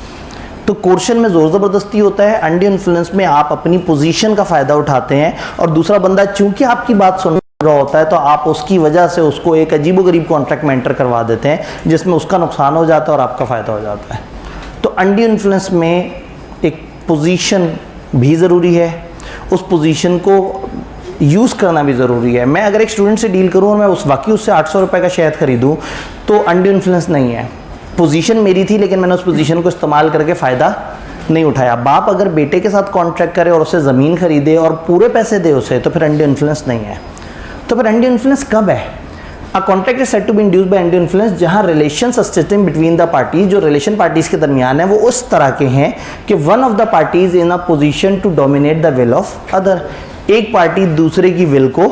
तो कोर्शन में ज़ोर ज़बरदस्ती होता है, अनड्यू इन्फ्लुएंस में आप अपनी पोजीशन का फ़ायदा उठाते हैं और दूसरा बंदा चूंकि आपकी बात सुन रहा होता है तो आप उसकी वजह से उसको एक अजीबोगरीब कॉन्ट्रैक्ट में एंटर करवा देते हैं जिसमें उसका नुकसान हो जाता है और आपका फ़ायदा हो जाता है। तो अनड्यू इन्फ्लुएंस में एक पोजीशन भी ज़रूरी है, उस पोजीशन को यूज़ करना भी ज़रूरी है। मैं अगर एक स्टूडेंट से डील करूँ और मैं वाकई उससे 800 रुपये का शहद खरीदूँ तो अनड्यू इन्फ्लुएंस नहीं है। पोजीशन मेरी थी लेकिन मैंने उस पोजीशन को इस्तेमाल करके फ़ायदा नहीं उठाया। बाप अगर बेटे के साथ कॉन्ट्रैक्ट करे और उसे ज़मीन खरीदे और पूरे पैसे दे उसे, तो फिर अनड्यू इन्फ्लुएंस नहीं है। तो फिर अनड्यू इन्फ्लुएंस कब है? A contract is said to be induced by undue influence जहाँ relations established between the parties, जो रिलेशन पार्टीज के दरमियान है वो उस तरह के हैं कि one of the parties in a position to dominate the will of other. एक पार्टी दूसरे की विल को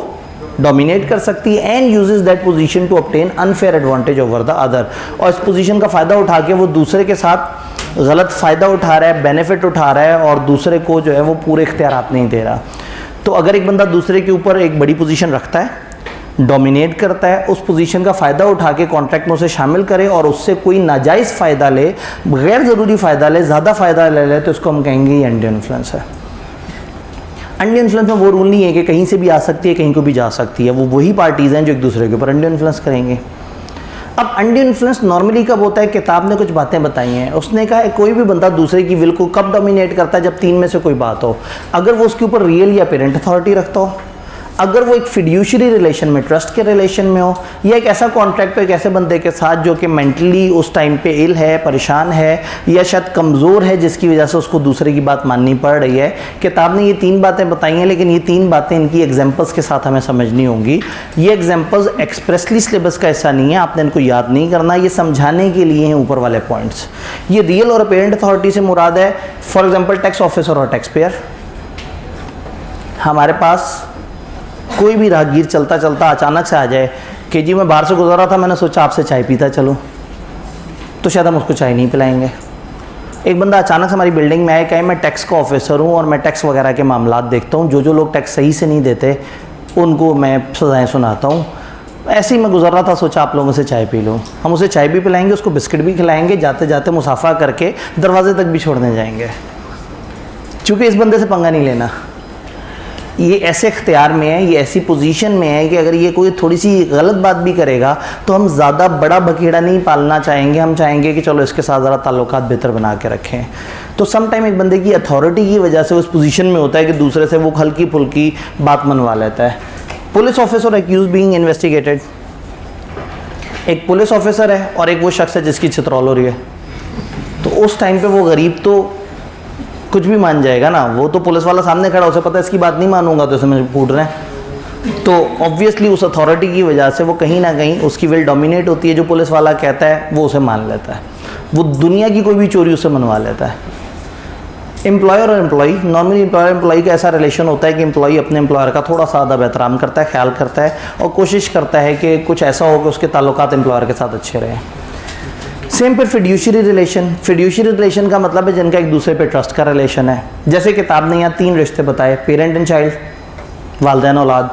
डोमिनेट कर सकती है and uses that position to obtain unfair advantage over the other. और इस पोजीशन का फ़ायदा उठा के वो दूसरे के साथ गलत फ़ायदा उठा रहा है, बेनिफिट उठा रहा है और दूसरे को जो है वो पूरे इख्तियारात नहीं दे रहा। तो अगर एक बंदा दूसरे के ऊपर एक बड़ी पोजीशन रखता है, डोमिनेट करता है, उस पोजीशन का फ़ायदा उठा के कॉन्ट्रैक्ट में उसे शामिल करे और उससे कोई नाजायज़ फ़ायदा ले, गैर ज़रूरी फ़ायदा ले, ज़्यादा फ़ायदा ले तो उसको हम कहेंगे ये अनड्यू इन्फ्लुएंस है। अनड्यू इन्फ्लुएंस में वो रूल नहीं है कि कहीं से भी आ सकती है कहीं को भी जा सकती है, वो वही पार्टीज़ हैं जो एक दूसरे के ऊपर अनड्यू इन्फ्लुएंस करेंगे। अब अनड्यू इन्फ्लुएंस नॉर्मली कब होता है? किताब ने कुछ बातें बताई हैं। उसने कहा है कोई भी बंदा दूसरे की विल को कब डोमिनेट करता है? जब 3 में से कोई बात हो। अगर वो उसके ऊपर रियल या पेरेंट अथॉरिटी रखता हो, अगर वो एक फिड्यूशरी रिलेशन में, ट्रस्ट के रिलेशन में हो, या एक ऐसा कॉन्ट्रैक्ट हो एक ऐसे बंदे के साथ जो कि मेंटली उस टाइम पे इल है, परेशान है, या शायद कमज़ोर है, जिसकी वजह से उसको दूसरे की बात माननी पड़ रही है। किताब ने ये 3 बातें बताई हैं, लेकिन ये 3 बातें इनकी एग्जाम्पल्स के साथ हमें समझनी होंगी। ये एग्जाम्पल्स एक्सप्रेसली सिलेबस का हिस्सा नहीं है, आपने इनको याद नहीं करना, ये समझाने के लिए हैं ऊपर वाले पॉइंट्स। ये रियल और अपेरेंट अथॉरिटी से मुराद है फॉर एग्जाम्पल टैक्स ऑफिसर और टैक्स पेयर। हमारे पास कोई भी राहगीर चलता चलता अचानक से आ जाए कि जी मैं बाहर से गुजर रहा था, मैंने सोचा आपसे चाय पीता चलो, तो शायद हम उसको चाय नहीं पिलाएंगे। एक बंदा अचानक से हमारी बिल्डिंग में आए, कहे मैं टैक्स का ऑफिसर हूँ और मैं टैक्स वगैरह के मामलात देखता हूँ, जो लोग टैक्स सही से नहीं देते उनको मैं सज़ाएँ सुनाता हूँ, ऐसे ही मैं गुजर रहा था, सोचा आप लोगों से चाय पी लूँ। हम उसे चाय भी पिलाएंगे, उसको बिस्किट भी खिलाएंगे, जाते जाते मुसाफा करके दरवाजे तक भी छोड़ने जाएंगे, क्योंकि इस बंदे से पंगा नहीं लेना। ये ऐसे इख्तियार में है, ये ऐसी पोजीशन में है कि अगर ये कोई थोड़ी सी गलत बात भी करेगा तो हम ज़्यादा बड़ा बखेड़ा नहीं पालना चाहेंगे, हम चाहेंगे कि चलो इसके साथ ज़रा ताल्लुकात बेहतर बना के रखें। तो सम टाइम एक बंदे की अथॉरिटी की वजह से उस पोजीशन में होता है कि दूसरे से वो हल्की फुल्की बात मनवा लेता है। Police officer accused being investigated, एक पुलिस ऑफिसर है और एक वो शख्स है जिसकी चित्रौल हो रही है, तो उस टाइम पे वो गरीब तो कुछ भी मान जाएगा ना, वो तो पुलिस वाला सामने खड़ा, उसे पता है इसकी बात नहीं मानूंगा तो इसे मुझे कूट रहे हैं। तो ऑब्वियसली उस अथॉरिटी की वजह से वो कहीं ना कहीं उसकी विल डोमिनेट होती है, जो पुलिस वाला कहता है वो उसे मान लेता है, वो दुनिया की कोई भी चोरी उससे मनवा लेता है। एम्प्लॉयर और एम्प्लॉई, नॉर्मली एम्प्लॉयर एम्प्लॉई का ऐसा रिलेशन होता है कि एम्प्लॉई अपने एम्प्लॉयर का थोड़ा सा अदब एहतराम करता है, ख्याल करता है और कोशिश करता है कि कुछ ऐसा हो कि उसके ताल्लुकात एम्प्लॉयर के साथ अच्छे रहें। सेम पर फिड्यूशरी रिलेशन, फिड्यूशरी रिलेशन का मतलब है जिनका एक दूसरे पे ट्रस्ट का रिलेशन है। जैसे किताब ने यहाँ 3 रिश्ते बताए, पेरेंट एंड चाइल्ड, वालिदैन औलाद,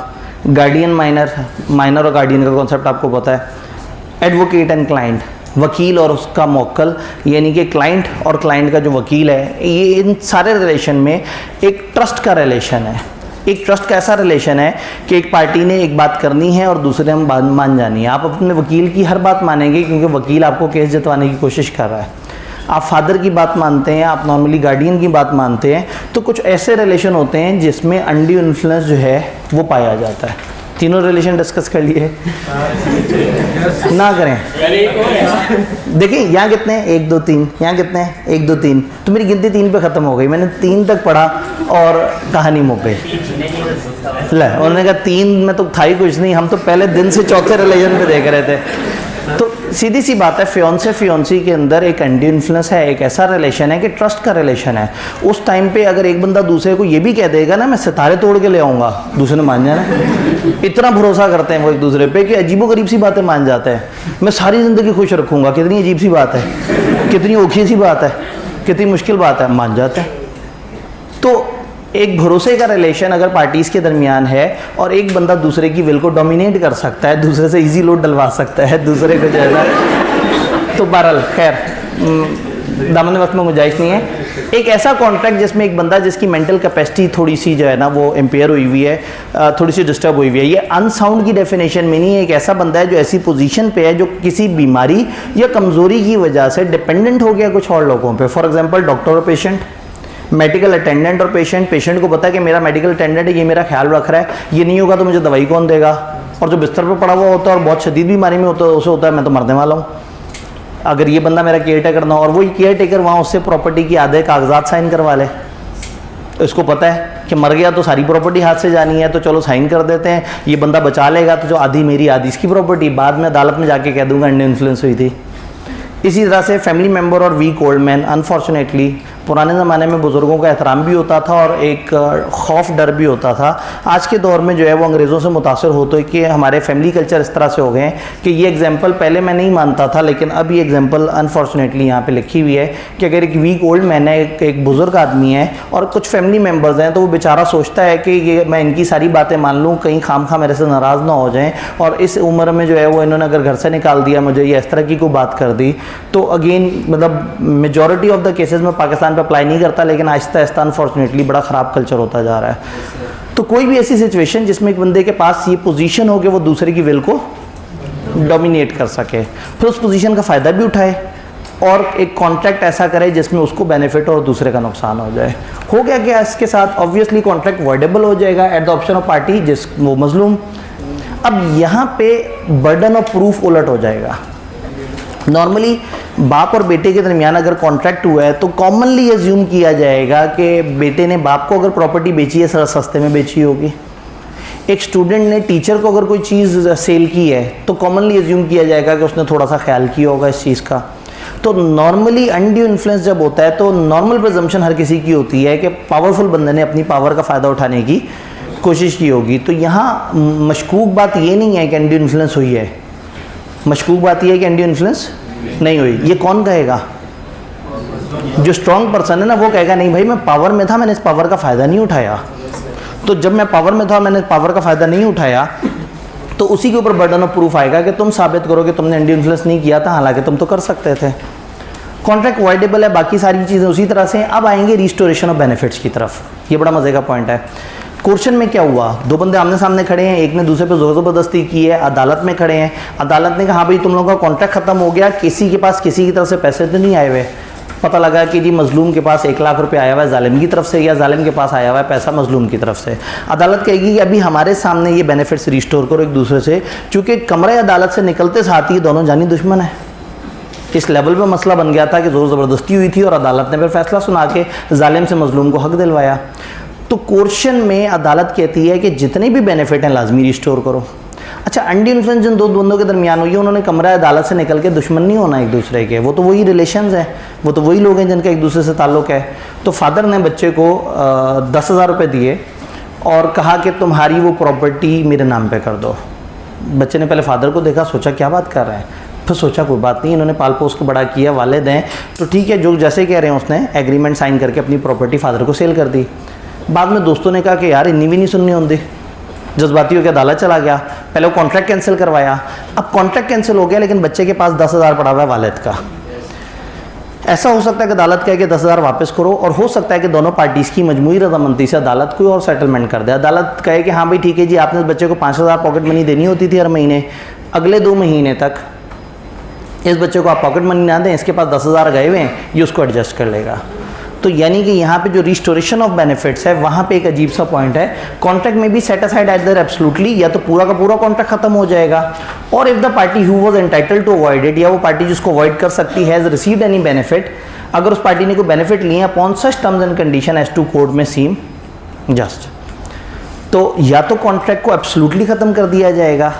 गार्डियन माइनर, माइनर और गार्डियन का कॉन्सेप्ट आपको पता है, एडवोकेट एंड क्लाइंट, वकील और उसका मौक्कल, यानी कि क्लाइंट और क्लाइंट का जो वकील है, ये इन सारे रिलेशन में एक ट्रस्ट का रिलेशन है। एक ट्रस्ट का ऐसा रिलेशन है कि एक पार्टी ने एक बात करनी है और दूसरे में बात मान जानी है। आप अपने वकील की हर बात मानेंगे क्योंकि वकील आपको केस जितवाने की कोशिश कर रहा है। आप फादर की बात मानते हैं, आप नॉर्मली गार्डियन की बात मानते हैं। तो कुछ ऐसे रिलेशन होते हैं जिसमें अनड्यू इन्फ्लुएंस जो है वो पाया जाता है। तीनों रिलेशन डिस्कस कर लिए ना करें। देखिए यहाँ कितने हैं, 1 2 3, यहाँ कितने हैं, 1 2 3, तो मेरी गिनती 3 पे ख़त्म हो गई। मैंने 3 तक पढ़ा और कहानी मुक गई। ले उन्होंने कहा 3 में तो था ही कुछ नहीं, हम तो पहले दिन से चौथे रिलेशन पे देख रहे थे। तो सीधी सी बात है, फियोंसे फियोंसी के अंदर एक अनड्यू इन्फ्लुएंस है, एक ऐसा रिलेशन है कि ट्रस्ट का रिलेशन है। उस टाइम पे अगर एक बंदा दूसरे को ये भी कह देगा ना मैं सितारे तोड़ के ले आऊँगा, दूसरे ने मान जाना। इतना भरोसा करते हैं वो एक दूसरे पे कि अजीबो-गरीब सी बातें मान जाते हैं। मैं सारी ज़िंदगी खुश रखूँगा, कितनी अजीब सी बात है, कितनी औखी सी बात है, कितनी मुश्किल बात है, मान जाते हैं। तो एक भरोसे का रिलेशन अगर पार्टीज़ के दरमियान है और एक बंदा दूसरे की विल को डोमिनेट कर सकता है, दूसरे से इजी लोड डलवा सकता है दूसरे को, जो है ना, तो बहरहाल खैर दामन वक्त में गुंजाइश नहीं है। एक ऐसा कॉन्ट्रैक्ट जिसमें एक बंदा जिसकी मेंटल कैपेसिटी थोड़ी सी जो है ना वो इम्पेयर हुई हुई है, थोड़ी सी डिस्टर्ब हुई हुई है, ये अनसाउंड की डेफिनेशन में नहीं है। एक ऐसा बंदा है जो ऐसी पोजीशन पे है जो किसी बीमारी या कमज़ोरी की वजह से डिपेंडेंट हो गया कुछ और लोगों पे। फॉर एग्जांपल डॉक्टर और पेशेंट, मेडिकल अटेंडेंट और पेशेंट। पेशेंट को पता है कि मेरा मेडिकल अटेंडेंट है, ये मेरा ख्याल रख रहा है, ये नहीं होगा तो मुझे दवाई कौन देगा। और जो बिस्तर पर पड़ा हुआ होता है और बहुत शदीद बीमारी में होता है, उसे होता है मैं तो मरने वाला हूँ। अगर ये बंदा मेरा केयर टेकर ना हो और वो केयर टेकर वहाँ उससे प्रॉपर्टी की आधे कागजात साइन करवा ले, इसको पता है कि मर गया तो सारी प्रॉपर्टी हाथ से जानी है, तो चलो साइन कर देते हैं, ये बंदा बचा लेगा तो जो आधी मेरी आधी इसकी प्रॉपर्टी, बाद में अदालत में जाके कह दूंगा अंडर इन्फ्लुएंस हुई थी। इसी तरह से फैमिली मेम्बर और वीक ओल्ड मैन, अनफॉर्चुनेटली पुराने ज़माने में बुज़ुर्गों का एहतराम भी होता था और एक खौफ डर भी होता था। आज के दौर में जो है वो अंग्रेज़ों से मुतासर होते कि हमारे फैमिली कल्चर इस तरह से हो गए हैं कि ये एग्जांपल पहले मैं नहीं मानता था, लेकिन अब ये एग्जांपल अनफॉर्चुनेटली यहाँ पे लिखी हुई है कि अगर एक वीक ओल्ड मैन है, एक बुज़ुर्ग आदमी है और कुछ फैमिली मेम्बर्स हैं, तो वो बेचारा सोचता है कि ये मैं इनकी सारी बातें मान लूँ, कहीं खामखा मेरे से नाराज़ ना हो जाएँ, और इस उम्र में जो है वो इन्होंने अगर घर से निकाल दिया मुझे या इस तरह की कोई बात कर दी, तो अगेन मतलब मेजॉरिटी ऑफ द केसेस में पाकिस्तान पे अप्लाई नहीं करता, लेकिन आहिस्ता आहिस्ता अनफॉर्चुनेटली बड़ा ख़राब कल्चर होता जा रहा है। तो कोई भी ऐसी सिचुएशन जिसमें एक बंदे के पास ये पोजीशन हो कि वो दूसरे की विल को डोमिनेट कर सके, फिर उस पोजीशन का फ़ायदा भी उठाए और एक कॉन्ट्रैक्ट ऐसा करे जिसमें उसको बेनिफिट और दूसरे का नुकसान हो जाए। हो गया क्या इसके साथ? ऑब्वियसली कॉन्ट्रैक्ट वॉइडेबल हो जाएगा at the option of party जिस वो मजलूम। अब यहाँ पे बर्डन ऑफ प्रूफ उलट हो जाएगा। नॉर्मली बाप और बेटे के दरमियान अगर कॉन्ट्रैक्ट हुआ है तो कॉमनली एज्यूम किया जाएगा कि बेटे ने बाप को अगर प्रॉपर्टी बेची है सस्ते में बेची होगी। एक स्टूडेंट ने टीचर को अगर कोई चीज़ सेल की है तो कॉमनली एज्यूम किया जाएगा कि उसने थोड़ा सा ख्याल किया होगा इस चीज़ का। तो नॉर्मली अनड्यू इन्फ्लुएंस जब होता है तो नॉर्मल प्रिजम्पशन हर किसी की होती है कि पावरफुल बंदे ने अपनी पावर का फ़ायदा उठाने की कोशिश की होगी। तो यहाँ मशकूक बात ये नहीं है कि अनड्यू इन्फ्लुएंस हुई है, मशकूक बात ये है कि अनड्यू इन्फ्लुएंस नहीं हुई। ये कौन कहेगा? जो स्ट्रॉन्ग पर्सन है ना वो कहेगा नहीं भाई मैं पावर में था, मैंने इस पावर का फ़ायदा नहीं उठाया। तो जब मैं पावर में था मैंने पावर का फ़ायदा नहीं उठाया तो उसी के ऊपर बर्डन ऑफ प्रूफ आएगा कि तुम साबित करो कि तुमने अनड्यू इन्फ्लुएंस नहीं किया था, हालांकि तुम तो कर सकते थे। कॉन्ट्रैक्ट वॉइडेबल है, बाकी सारी चीज़ें उसी तरह से। अब आएंगे रिस्टोरेशन ऑफ बेनिफिट्स की तरफ। ये बड़ा मज़े का पॉइंट है। कोर्शन में क्या हुआ? दो बंदे आमने सामने खड़े हैं, एक ने दूसरे पे ज़ोर ज़बरदस्ती की है, अदालत में खड़े हैं। अदालत ने कहा भाई तुम लोगों का कॉन्ट्रैक्ट ख़त्म हो गया, किसी के पास किसी की तरफ से पैसे तो नहीं आए हुए। पता लगा कि जी मजलूम के पास 1 लाख रुपए आया हुआ है जालिम की तरफ से, या जालिम के पास आया हुआ है पैसा मजलूम की तरफ से। अदालत कहेगी कि अभी हमारे सामने ये बेनिफिट्स रिस्टोर करो एक दूसरे से, चूँकि कमरे अदालत से निकलते साथ ही दोनों जानी दुश्मन है। इस लेवल पे मसला बन गया था कि ज़ोर ज़बरदस्ती हुई थी और अदालत ने फिर फैसला सुना के जालिम से मजलूम को हक दिलवाया। तो कोर्शन में अदालत कहती है कि जितने भी बेनिफिट हैं लाजमी रिस्टोर करो। अच्छा, अनड्यू इन्फ्लुएंस जिन दो बंदों के दरमियान हुई है उन्होंने कमरा अदालत से निकल के दुश्मन नहीं होना एक दूसरे के, वो तो वही रिलेशंस हैं, वो तो वही लोग हैं जिनका एक दूसरे से ताल्लुक़ है। तो फादर ने बच्चे को 10,000 रुपये दिए और कहा कि तुम्हारी वो प्रॉपर्टी मेरे नाम पे कर दो। बच्चे ने पहले फादर को देखा, सोचा क्या बात कर रहे हैं, फिर सोचा कोई बात नहीं, इन्होंने पाल पोस को बड़ा किया, वालिद हैं तो ठीक है, जो जैसे कह रहे हैं उसने एग्रीमेंट साइन करके अपनी प्रॉपर्टी फादर को सेल कर दी। बाद में दोस्तों ने कहा कि यार इन्नी भी नहीं सुननी होती, जज्बाती होकर अदालत चला गया, पहले वो कॉन्ट्रैक्ट कैंसिल करवाया। अब कॉन्ट्रैक्ट कैंसिल हो गया लेकिन बच्चे के पास 10,000 पड़ा हुआ है वालिद का। ऐसा हो सकता है कि अदालत कहे कि 10,000 वापस करो, और हो सकता है कि दोनों पार्टीज़ की मजमूई रजामंदी से अदालत कोई और सेटलमेंट कर दे। अदालत कहे कि हाँ भाई ठीक है जी, आपने बच्चे को 5,000 पॉकेट मनी देनी होती थी हर महीने, अगले 2 महीने तक इस बच्चे को आप पॉकेट मनी ना दें, इसके पास 10,000 गए हुए हैं, ये उसको एडजस्ट कर लेगा। तो यानी कि यहाँ पे जो रिस्टोरेशन ऑफ बेनिफिट्स है वहाँ पे एक अजीब सा पॉइंट है। कॉन्ट्रैक्ट में भी सेट असाइड आइदर एब्सोल्युटली, या तो पूरा का पूरा कॉन्ट्रैक्ट खत्म हो जाएगा, और if the party who was entitled to avoid it, या वो पार्टी जिसको अवॉइड कर सकती हैज़ रिसीव्ड एनी बेनिफिट, अगर उस पार्टी ने कोई बेनिफिट लिए upon such terms and condition as to court में सीम जस्ट, तो या तो कॉन्ट्रैक्ट को एब्सोल्युटली ख़त्म कर दिया जाएगा,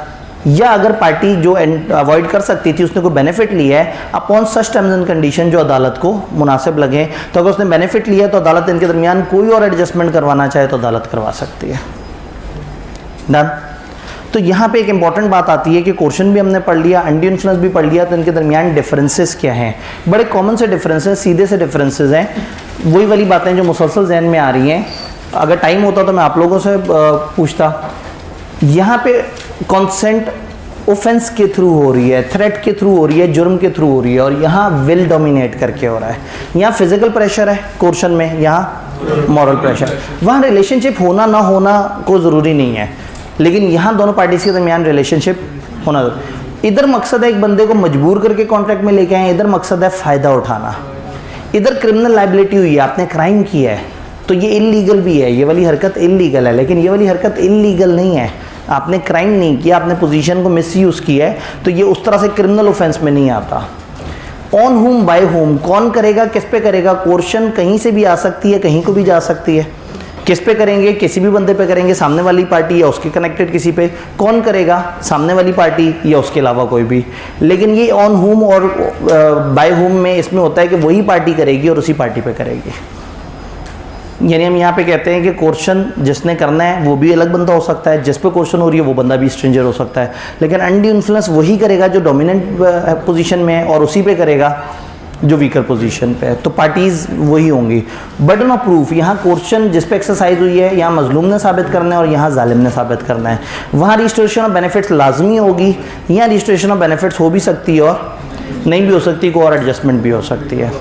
या अगर पार्टी जो अवॉइड कर सकती थी उसने कोई बेनिफिट लिया है upon such terms and condition जो अदालत को मुनासिब लगे, तो अगर उसने बेनिफिट लिया है तो अदालत इनके दरमियान कोई और एडजस्टमेंट करवाना चाहे तो अदालत करवा सकती है। डन। तो यहाँ पे एक इंपॉर्टेंट बात आती है कि कोर्शन भी हमने पढ़ लिया, अनड्यू इन्फ्लुएंस भी पढ़ लिया, तो इनके दरमियान डिफरेंसेस क्या हैं? बड़े कॉमन से डिफरेंसेस, सीधे से डिफरेंसेस हैं, वही वाली बातें जो मुसलसल जहन में आ रही हैं। अगर टाइम होता तो मैं आप लोगों से पूछता। यहाँ पे कॉन्सेंट ऑफेंस के थ्रू हो रही है, थ्रेट के थ्रू हो रही है, जुर्म के थ्रू हो रही है, और यहाँ विल डोमिनेट करके हो रहा है। यहाँ फिजिकल प्रेशर है कोर्शन में, यहाँ मॉरल प्रेशर। वहाँ रिलेशनशिप होना ना होना को ज़रूरी नहीं है, लेकिन यहाँ दोनों पार्टीज़ के दरमियान रिलेशनशिप होना ज़रूरी। इधर मकसद है एक बंदे को मजबूर करके कॉन्ट्रैक्ट में लेके आए, इधर मकसद है फ़ायदा उठाना। इधर क्रिमिनल लाइबिलिटी हुई है, आपने क्राइम किया है तो ये इल्लीगल भी है, ये वाली हरकत इल्लीगल है, लेकिन ये वाली हरकत इल्लीगल नहीं है। आपने क्राइम नहीं किया, आपने पोजीशन को मिसयूज़ किया है, तो ये उस तरह से क्रिमिनल ऑफेंस में नहीं आता। ऑन हुम बाय हुम, कौन करेगा, किस पे करेगा? कोर्शन कहीं से भी आ सकती है, कहीं को भी जा सकती है। किस पे करेंगे? किसी भी बंदे पे करेंगे, सामने वाली पार्टी या उसके कनेक्टेड किसी पे। कौन करेगा? सामने वाली पार्टी या उसके अलावा कोई भी। लेकिन ये ऑन हुम और बाय हुम में इसमें होता है कि वही पार्टी करेगी और उसी पार्टी पे करेगी। यानी हम यहाँ पे कहते हैं कि कोर्शन जिसने करना है वो भी अलग बंदा हो सकता है, जिस पे कोर्शन हो रही है वो बंदा भी स्ट्रेंजर हो सकता है, लेकिन अनड्यू इन्फ्लुएंस वही करेगा जो डोमिनेंट पोजीशन में है और उसी पे करेगा जो वीकर पोजीशन पे है, तो पार्टीज़ वही होंगी। बर्डन ऑफ प्रूफ, यहाँ कोर्शन जिस पे एक्सरसाइज हुई है यहाँ मजलूम ने साबित करना है और यहाँ जालिम ने साबित करना है। वहाँ रिस्टोरेशन ऑफ बेनिफिट्स लाजमी होगी, यहाँ रिस्टोरेशन ऑफ बेनिफिट्स हो भी सकती है और नहीं भी हो सकती, कोई और एडजस्टमेंट भी हो सकती है।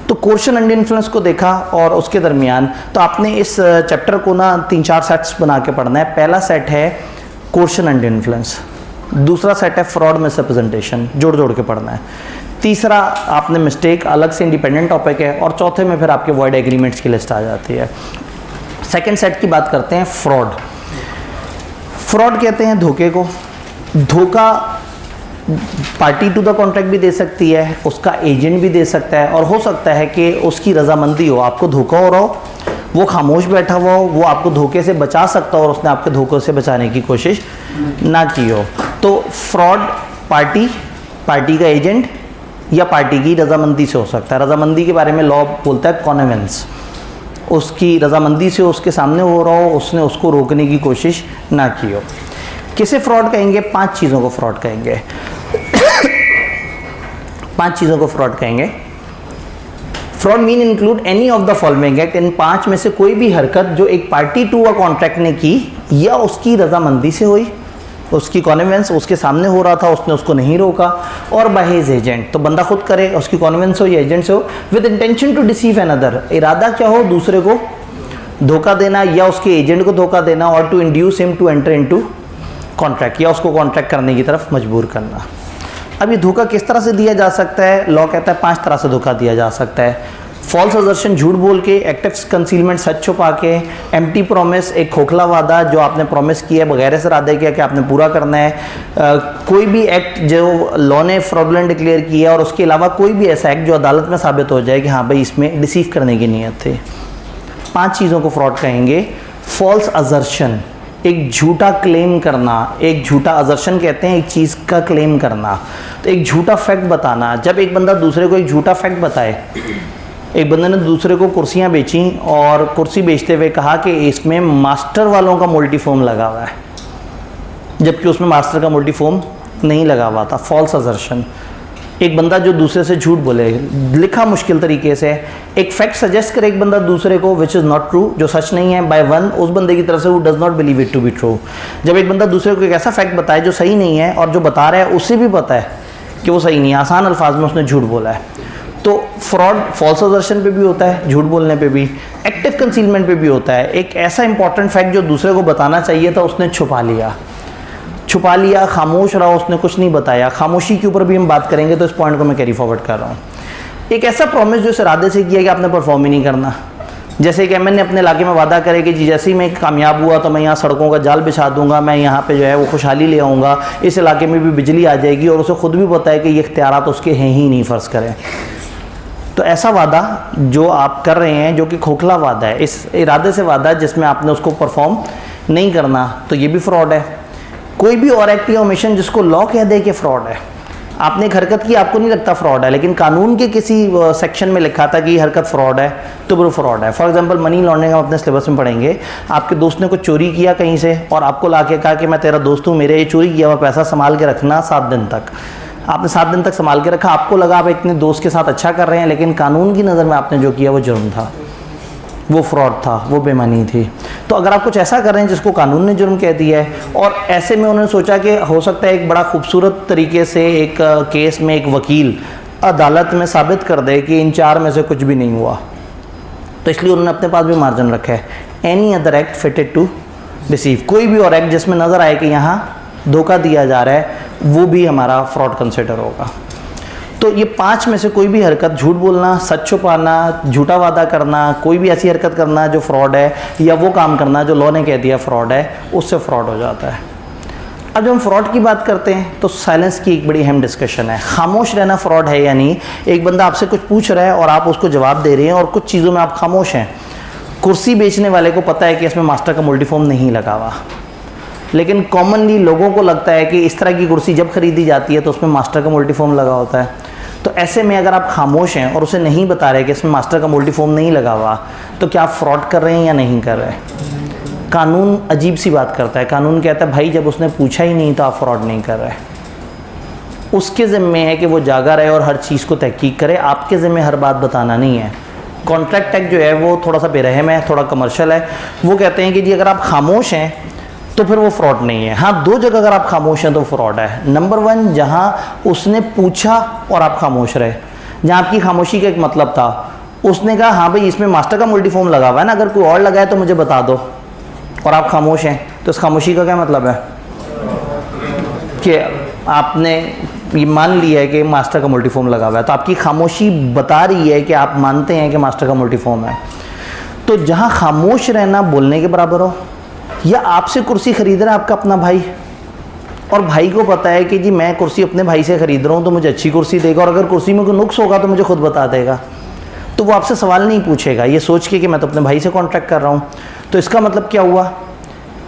तो कोर्शन अनड्यू इन्फ्लुएंस को देखा और उसके दरमियान तो आपने इस चैप्टर को ना 3-4 सेट्स बना के पढ़ना है। पहला सेट है कोर्शन अनड्यू इन्फ्लुएंस, दूसरा सेट है फ्रॉड मिसरिप्रेजेंटेशन, जोड़ जोड़ के पढ़ना है। तीसरा आपने मिस्टेक अलग से इंडिपेंडेंट टॉपिक है, और चौथे में फिर आपके वॉइड एग्रीमेंट्स की लिस्ट आ जाती है। सेकंड सेट की बात करते हैं, फ्रॉड। फ्रॉड कहते हैं धोखे को। धोखा पार्टी टू द कॉन्ट्रैक्ट भी दे सकती है, उसका एजेंट भी दे सकता है, और हो सकता है कि उसकी रजामंदी हो, आपको धोखा हो रहा हो, वो खामोश बैठा हुआ हो, वो आपको धोखे से बचा सकता हो और उसने आपके धोखे से बचाने की कोशिश ना की हो। तो फ्रॉड पार्टी का एजेंट या पार्टी की रजामंदी से हो सकता है। रजामंदी के बारे में लॉ बोलता है कॉन्वेंस, उसकी रजामंदी से उसके सामने हो रहा हो, उसने उसको रोकने की कोशिश ना की हो। किसे फ्रॉड कहेंगे? 5 चीज़ों को फ्रॉड कहेंगे। 5 चीज़ों को फ्रॉड कहेंगे। Fraud means include any of the following act. इन 5 में से कोई भी हरकत जो एक पार्टी टू अ कॉन्ट्रैक्ट ने की या उसकी रजामंदी से हुई, उसकी कॉन्वेंस उसके सामने हो रहा था, उसने उसको नहीं रोका, और बाय हिज एजेंट, तो बंदा खुद करे, उसकी कॉन्वेंस हो या एजेंट से हो, with intention to deceive another, इरादा क्या हो? दूसरे को धोखा देना या उसके एजेंट को धोखा देना, और to induce him to enter into contract, या उसको कॉन्ट्रैक्ट करने की तरफ मजबूर करना। अब ये धोखा किस तरह से दिया जा सकता है? लॉ कहता है 5 तरह से धोखा दिया जा सकता है। फॉल्स असर्शन, झूठ बोल के, एक्टिव कंसीलमेंट, सच छुपा के, एम्प्टी प्रॉमिस, एक खोखला वादा जो आपने प्रॉमिस किया है बगैर से इरादे किया कि आपने पूरा करना है, कोई भी एक्ट जो लॉ ने फ्रॉडुलेंट डिक्लेयर किया, और उसके अलावा कोई भी ऐसा एक्ट जो अदालत में साबित हो जाए कि हाँ भाई इसमें डिसीव करने की नीयत थी। 5 चीज़ों को फ्रॉड कहेंगे। फॉल्स असर्शन, एक झूठा क्लेम करना, एक झूठा असर्शन कहते हैं एक चीज़ का क्लेम करना, तो एक झूठा फैक्ट बताना। जब एक बंदा दूसरे को एक झूठा फैक्ट बताए, एक बंदे ने दूसरे को कुर्सियां बेची और कुर्सी बेचते हुए कहा कि इसमें मास्टर वालों का मल्टीफॉर्म लगा हुआ है, जबकि उसमें मास्टर का मल्टीफॉर्म नहीं लगा हुआ था, फॉल्स असर्शन। एक बंदा जो दूसरे से झूठ बोले, लिखा मुश्किल तरीके से, एक फैक्ट सजेस्ट करे एक बंदा दूसरे को विच इज़ नॉट ट्रू, जो सच नहीं है, बाय वन, उस बंदे की तरफ से वो does not believe it to be true. जब एक बंदा दूसरे को एक ऐसा फैक्ट बताए जो सही नहीं है, और जो बता रहा है उसे भी पता है कि वो सही नहीं है, आसान अल्फाज में उसने झूठ बोला है, तो फ्रॉड फॉल्स असर्शन पे भी होता है, झूठ बोलने पे भी, एक्टिव कंसीलमेंट पे भी होता है। एक ऐसा इंपॉर्टेंट फैक्ट जो दूसरे को बताना चाहिए था उसने छुपा लिया, खामोश रहा, उसने कुछ नहीं बताया। खामोशी के ऊपर भी हम बात करेंगे, तो इस पॉइंट को मैं कैरी फॉरवर्ड कर रहा हूँ। एक ऐसा प्रॉमिस जो इस इरादे से किया कि आपने परफॉर्म ही नहीं करना, जैसे कि एमएन ने अपने इलाके में वादा करे कि जैसे ही मैं कामयाब हुआ तो मैं यहाँ सड़कों का जाल बिछा दूंगा, मैं यहाँ पे जो है वो खुशहाली ले आऊँगा, इस इलाके में भी बिजली आ जाएगी, और उसे खुद भी पता है कि ये इख्तियारात उसके हैं ही नहीं, फ़र्ज़ करें। तो ऐसा वादा जो आप कर रहे हैं, जो कि खोखला वादा है, इस इरादे से वादा है जिसमें आपने उसको परफॉर्म नहीं करना, तो ये भी फ्रॉड है। कोई भी और एक्ट या ओमिशन जिसको लॉ कह दे कि फ्रॉड है, आपने एक हरकत की, आपको नहीं लगता फ्रॉड है, लेकिन कानून के किसी सेक्शन में लिखा था कि ये हरकत फ्रॉड है, तो वो फ्रॉड है। फॉर एग्जांपल मनी लॉन्ड्रिंग हम अपने सिलेबस में पढ़ेंगे। आपके दोस्त ने कुछ चोरी किया कहीं से, और आपको ला के कहा कि मैं तेरा दोस्त हूँ, मेरे ये चोरी किया हुआ पैसा संभाल के रखना 7 दिन तक। आपने 7 दिन तक संभाल के रखा, आपको लगा आप इतने दोस्त के साथ अच्छा कर रहे हैं, लेकिन कानून की नज़र में आपने जो किया वो जुर्म था, वो फ्रॉड था, वो बेईमानी थी। तो अगर आप कुछ ऐसा कर रहे हैं जिसको कानून ने जुर्म कह दिया है, और ऐसे में उन्होंने सोचा कि हो सकता है एक बड़ा खूबसूरत तरीके से एक केस में एक वकील अदालत में साबित कर दे कि इन 4 में से कुछ भी नहीं हुआ, तो इसलिए उन्होंने अपने पास भी मार्जिन रखा है। Any other act fitted to deceive, कोई भी और एक्ट जिसमें नज़र आए कि यहाँ धोखा दिया जा रहा है, वो भी हमारा फ्रॉड कंसिडर होगा। तो ये 5 में से कोई भी हरकत, झूठ बोलना, सच छुपाना, झूठा वादा करना, कोई भी ऐसी हरकत करना जो फ्रॉड है, या वो काम करना जो लॉ ने कह दिया फ्रॉड है, उससे फ्रॉड हो जाता है। अब जब हम फ्रॉड की बात करते हैं तो साइलेंस की एक बड़ी अहम डिस्कशन है। खामोश रहना फ्रॉड है या नहीं। एक बंदा आपसे कुछ पूछ रहा है और आप उसको जवाब दे रहे हैं, और कुछ चीज़ों में आप खामोश हैं। कुर्सी बेचने वाले को पता है कि इसमें मास्टर का मल्टीफॉर्म नहीं लगा हुआ, लेकिन कॉमनली लोगों को लगता है कि इस तरह की कुर्सी जब खरीदी जाती है तो उसमें मास्टर का मल्टीफॉर्म लगा होता है। तो ऐसे में अगर आप खामोश हैं और उसे नहीं बता रहे कि इसमें मास्टर का मल्टीफॉर्म नहीं लगा हुआ, तो क्या आप फ्रॉड कर रहे हैं या नहीं कर रहे? कानून अजीब सी बात करता है। कानून कहता है भाई जब उसने पूछा ही नहीं तो आप फ्रॉड नहीं कर रहे। उसके ज़िम्मे है कि वो जागा रहे और हर चीज़ को तहकीक करे, आपके ज़िम्मे हर बात बताना नहीं है। कॉन्ट्रैक्ट एक्ट जो है वो थोड़ा सा बेरहम है, थोड़ा कमर्शियल है। वो कहते हैं कि जी अगर आप खामोश हैं तो फिर वो फ्रॉड नहीं है। हाँ, 2 जगह अगर आप खामोश हैं तो फ्रॉड है। नंबर 1, जहाँ उसने पूछा और आप खामोश रहे, जहाँ आपकी खामोशी का एक मतलब था, उसने कहा हाँ भाई इसमें मास्टर का मल्टीफॉर्म लगा हुआ है ना, अगर कोई और लगा है तो मुझे बता दो, और आप खामोश हैं, तो इस खामोशी का क्या मतलब है कि आपने ये मान लिया है कि मास्टर का मल्टीफॉर्म लगा हुआ है, तो आपकी खामोशी बता रही है कि आप मानते हैं कि मास्टर का मल्टीफॉर्म है। तो जहाँ खामोश रहना बोलने के बराबर हो, या आपसे कुर्सी खरीद रहा है आपका अपना भाई, और भाई को पता है कि जी मैं कुर्सी अपने भाई से खरीद रहा हूँ तो मुझे अच्छी कुर्सी देगा, और अगर कुर्सी में कोई नुक्स होगा तो मुझे खुद बता देगा, तो वो आपसे सवाल नहीं पूछेगा ये सोच के कि मैं तो अपने भाई से कॉन्ट्रैक्ट कर रहा हूँ। तो इसका मतलब क्या हुआ?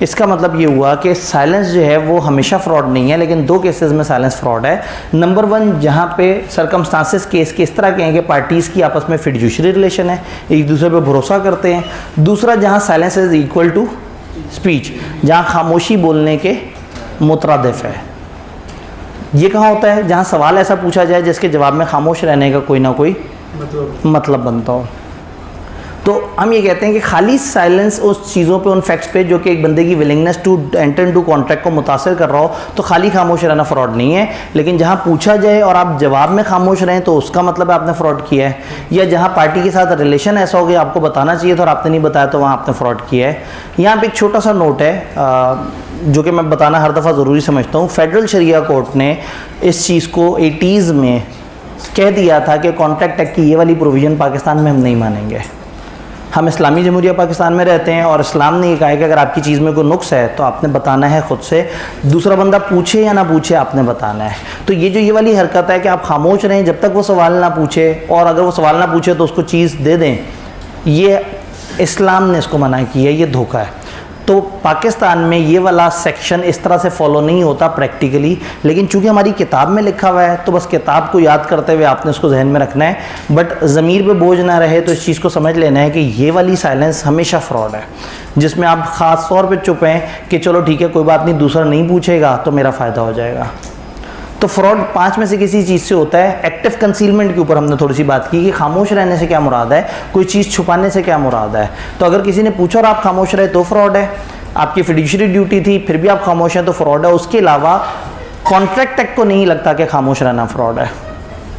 इसका मतलब ये हुआ कि साइलेंस जो है वो हमेशा फ्रॉड नहीं है, लेकिन दो केसेस में साइलेंस फ्रॉड है। नंबर वन, जहाँ पे सरकमस्टांसेस केस के इस तरह के हैं कि पार्टीज़ की आपस में फिड्यूशरी रिलेशन है, एक दूसरे पे भरोसा करते हैं। दूसरा, जहाँ silence is equal to speech, जहाँ खामोशी बोलने के मुतरादिफ है। ये कहाँ होता है? जहाँ सवाल ऐसा पूछा जाए जिसके जवाब में खामोश रहने का कोई ना कोई मतलब बनता हो। तो हम ये कहते हैं कि खाली साइलेंस उस चीज़ों पे, उन फैक्ट्स पे जो कि एक बंदे की willingness to enter into contract को मुतासर कर रहा हो, तो खाली खामोश रहना फ्रॉड नहीं है। लेकिन जहाँ पूछा जाए और आप जवाब में खामोश रहें तो उसका मतलब आपने फ्रॉड किया है। या जहाँ पार्टी के साथ रिलेशन ऐसा हो गया आपको बताना चाहिए था और आपने नहीं बताया तो वहाँ आपने फ्रॉड किया है। यहाँ पे एक छोटा सा नोट है जो कि मैं बताना हर दफ़ा ज़रूरी समझता हूँ। फेडरल शरिया कोर्ट ने इस चीज़ को 80s में कह दिया था कि कॉन्ट्रैक्ट एक्ट की ये वाली प्रोविज़न पाकिस्तान में हम नहीं मानेंगे। हम इस्लामी जमहूरिया पाकिस्तान में रहते हैं और इस्लाम ने ये कहा है कि अगर आपकी चीज़ में कोई नुक्स है तो आपने बताना है खुद से, दूसरा बंदा पूछे या ना पूछे आपने बताना है। तो ये जो ये वाली हरकत है कि आप खामोश रहें जब तक वो सवाल ना पूछे, और अगर वो सवाल ना पूछे तो उसको चीज़ दे दें, ये इस्लाम ने इसको मना किया है, ये धोखा है। तो पाकिस्तान में ये वाला सेक्शन इस तरह से फॉलो नहीं होता प्रैक्टिकली, लेकिन चूंकि हमारी किताब में लिखा हुआ है तो बस किताब को याद करते हुए आपने उसको जहन में रखना है। बट ज़मीर पे बोझ ना रहे तो इस चीज़ को समझ लेना है कि ये वाली साइलेंस हमेशा फ्रॉड है, जिसमें आप ख़ास तौर पे चुप हैं कि चलो ठीक है कोई बात नहीं, दूसरा नहीं पूछेगा तो मेरा फ़ायदा हो जाएगा। तो फ्रॉड 5 में से किसी चीज़ से होता है। एक्टिव कंसीलमेंट के ऊपर हमने थोड़ी सी बात की कि खामोश रहने से क्या मुराद है, कोई चीज़ छुपाने से क्या मुराद है। तो अगर किसी ने पूछा और आप खामोश रहे तो फ्रॉड है, आपकी फिड्यूशरी ड्यूटी थी फिर भी आप खामोश हैं तो फ्रॉड है। उसके अलावा कॉन्ट्रैक्ट एक्ट को नहीं लगता कि खामोश रहना फ्रॉड है,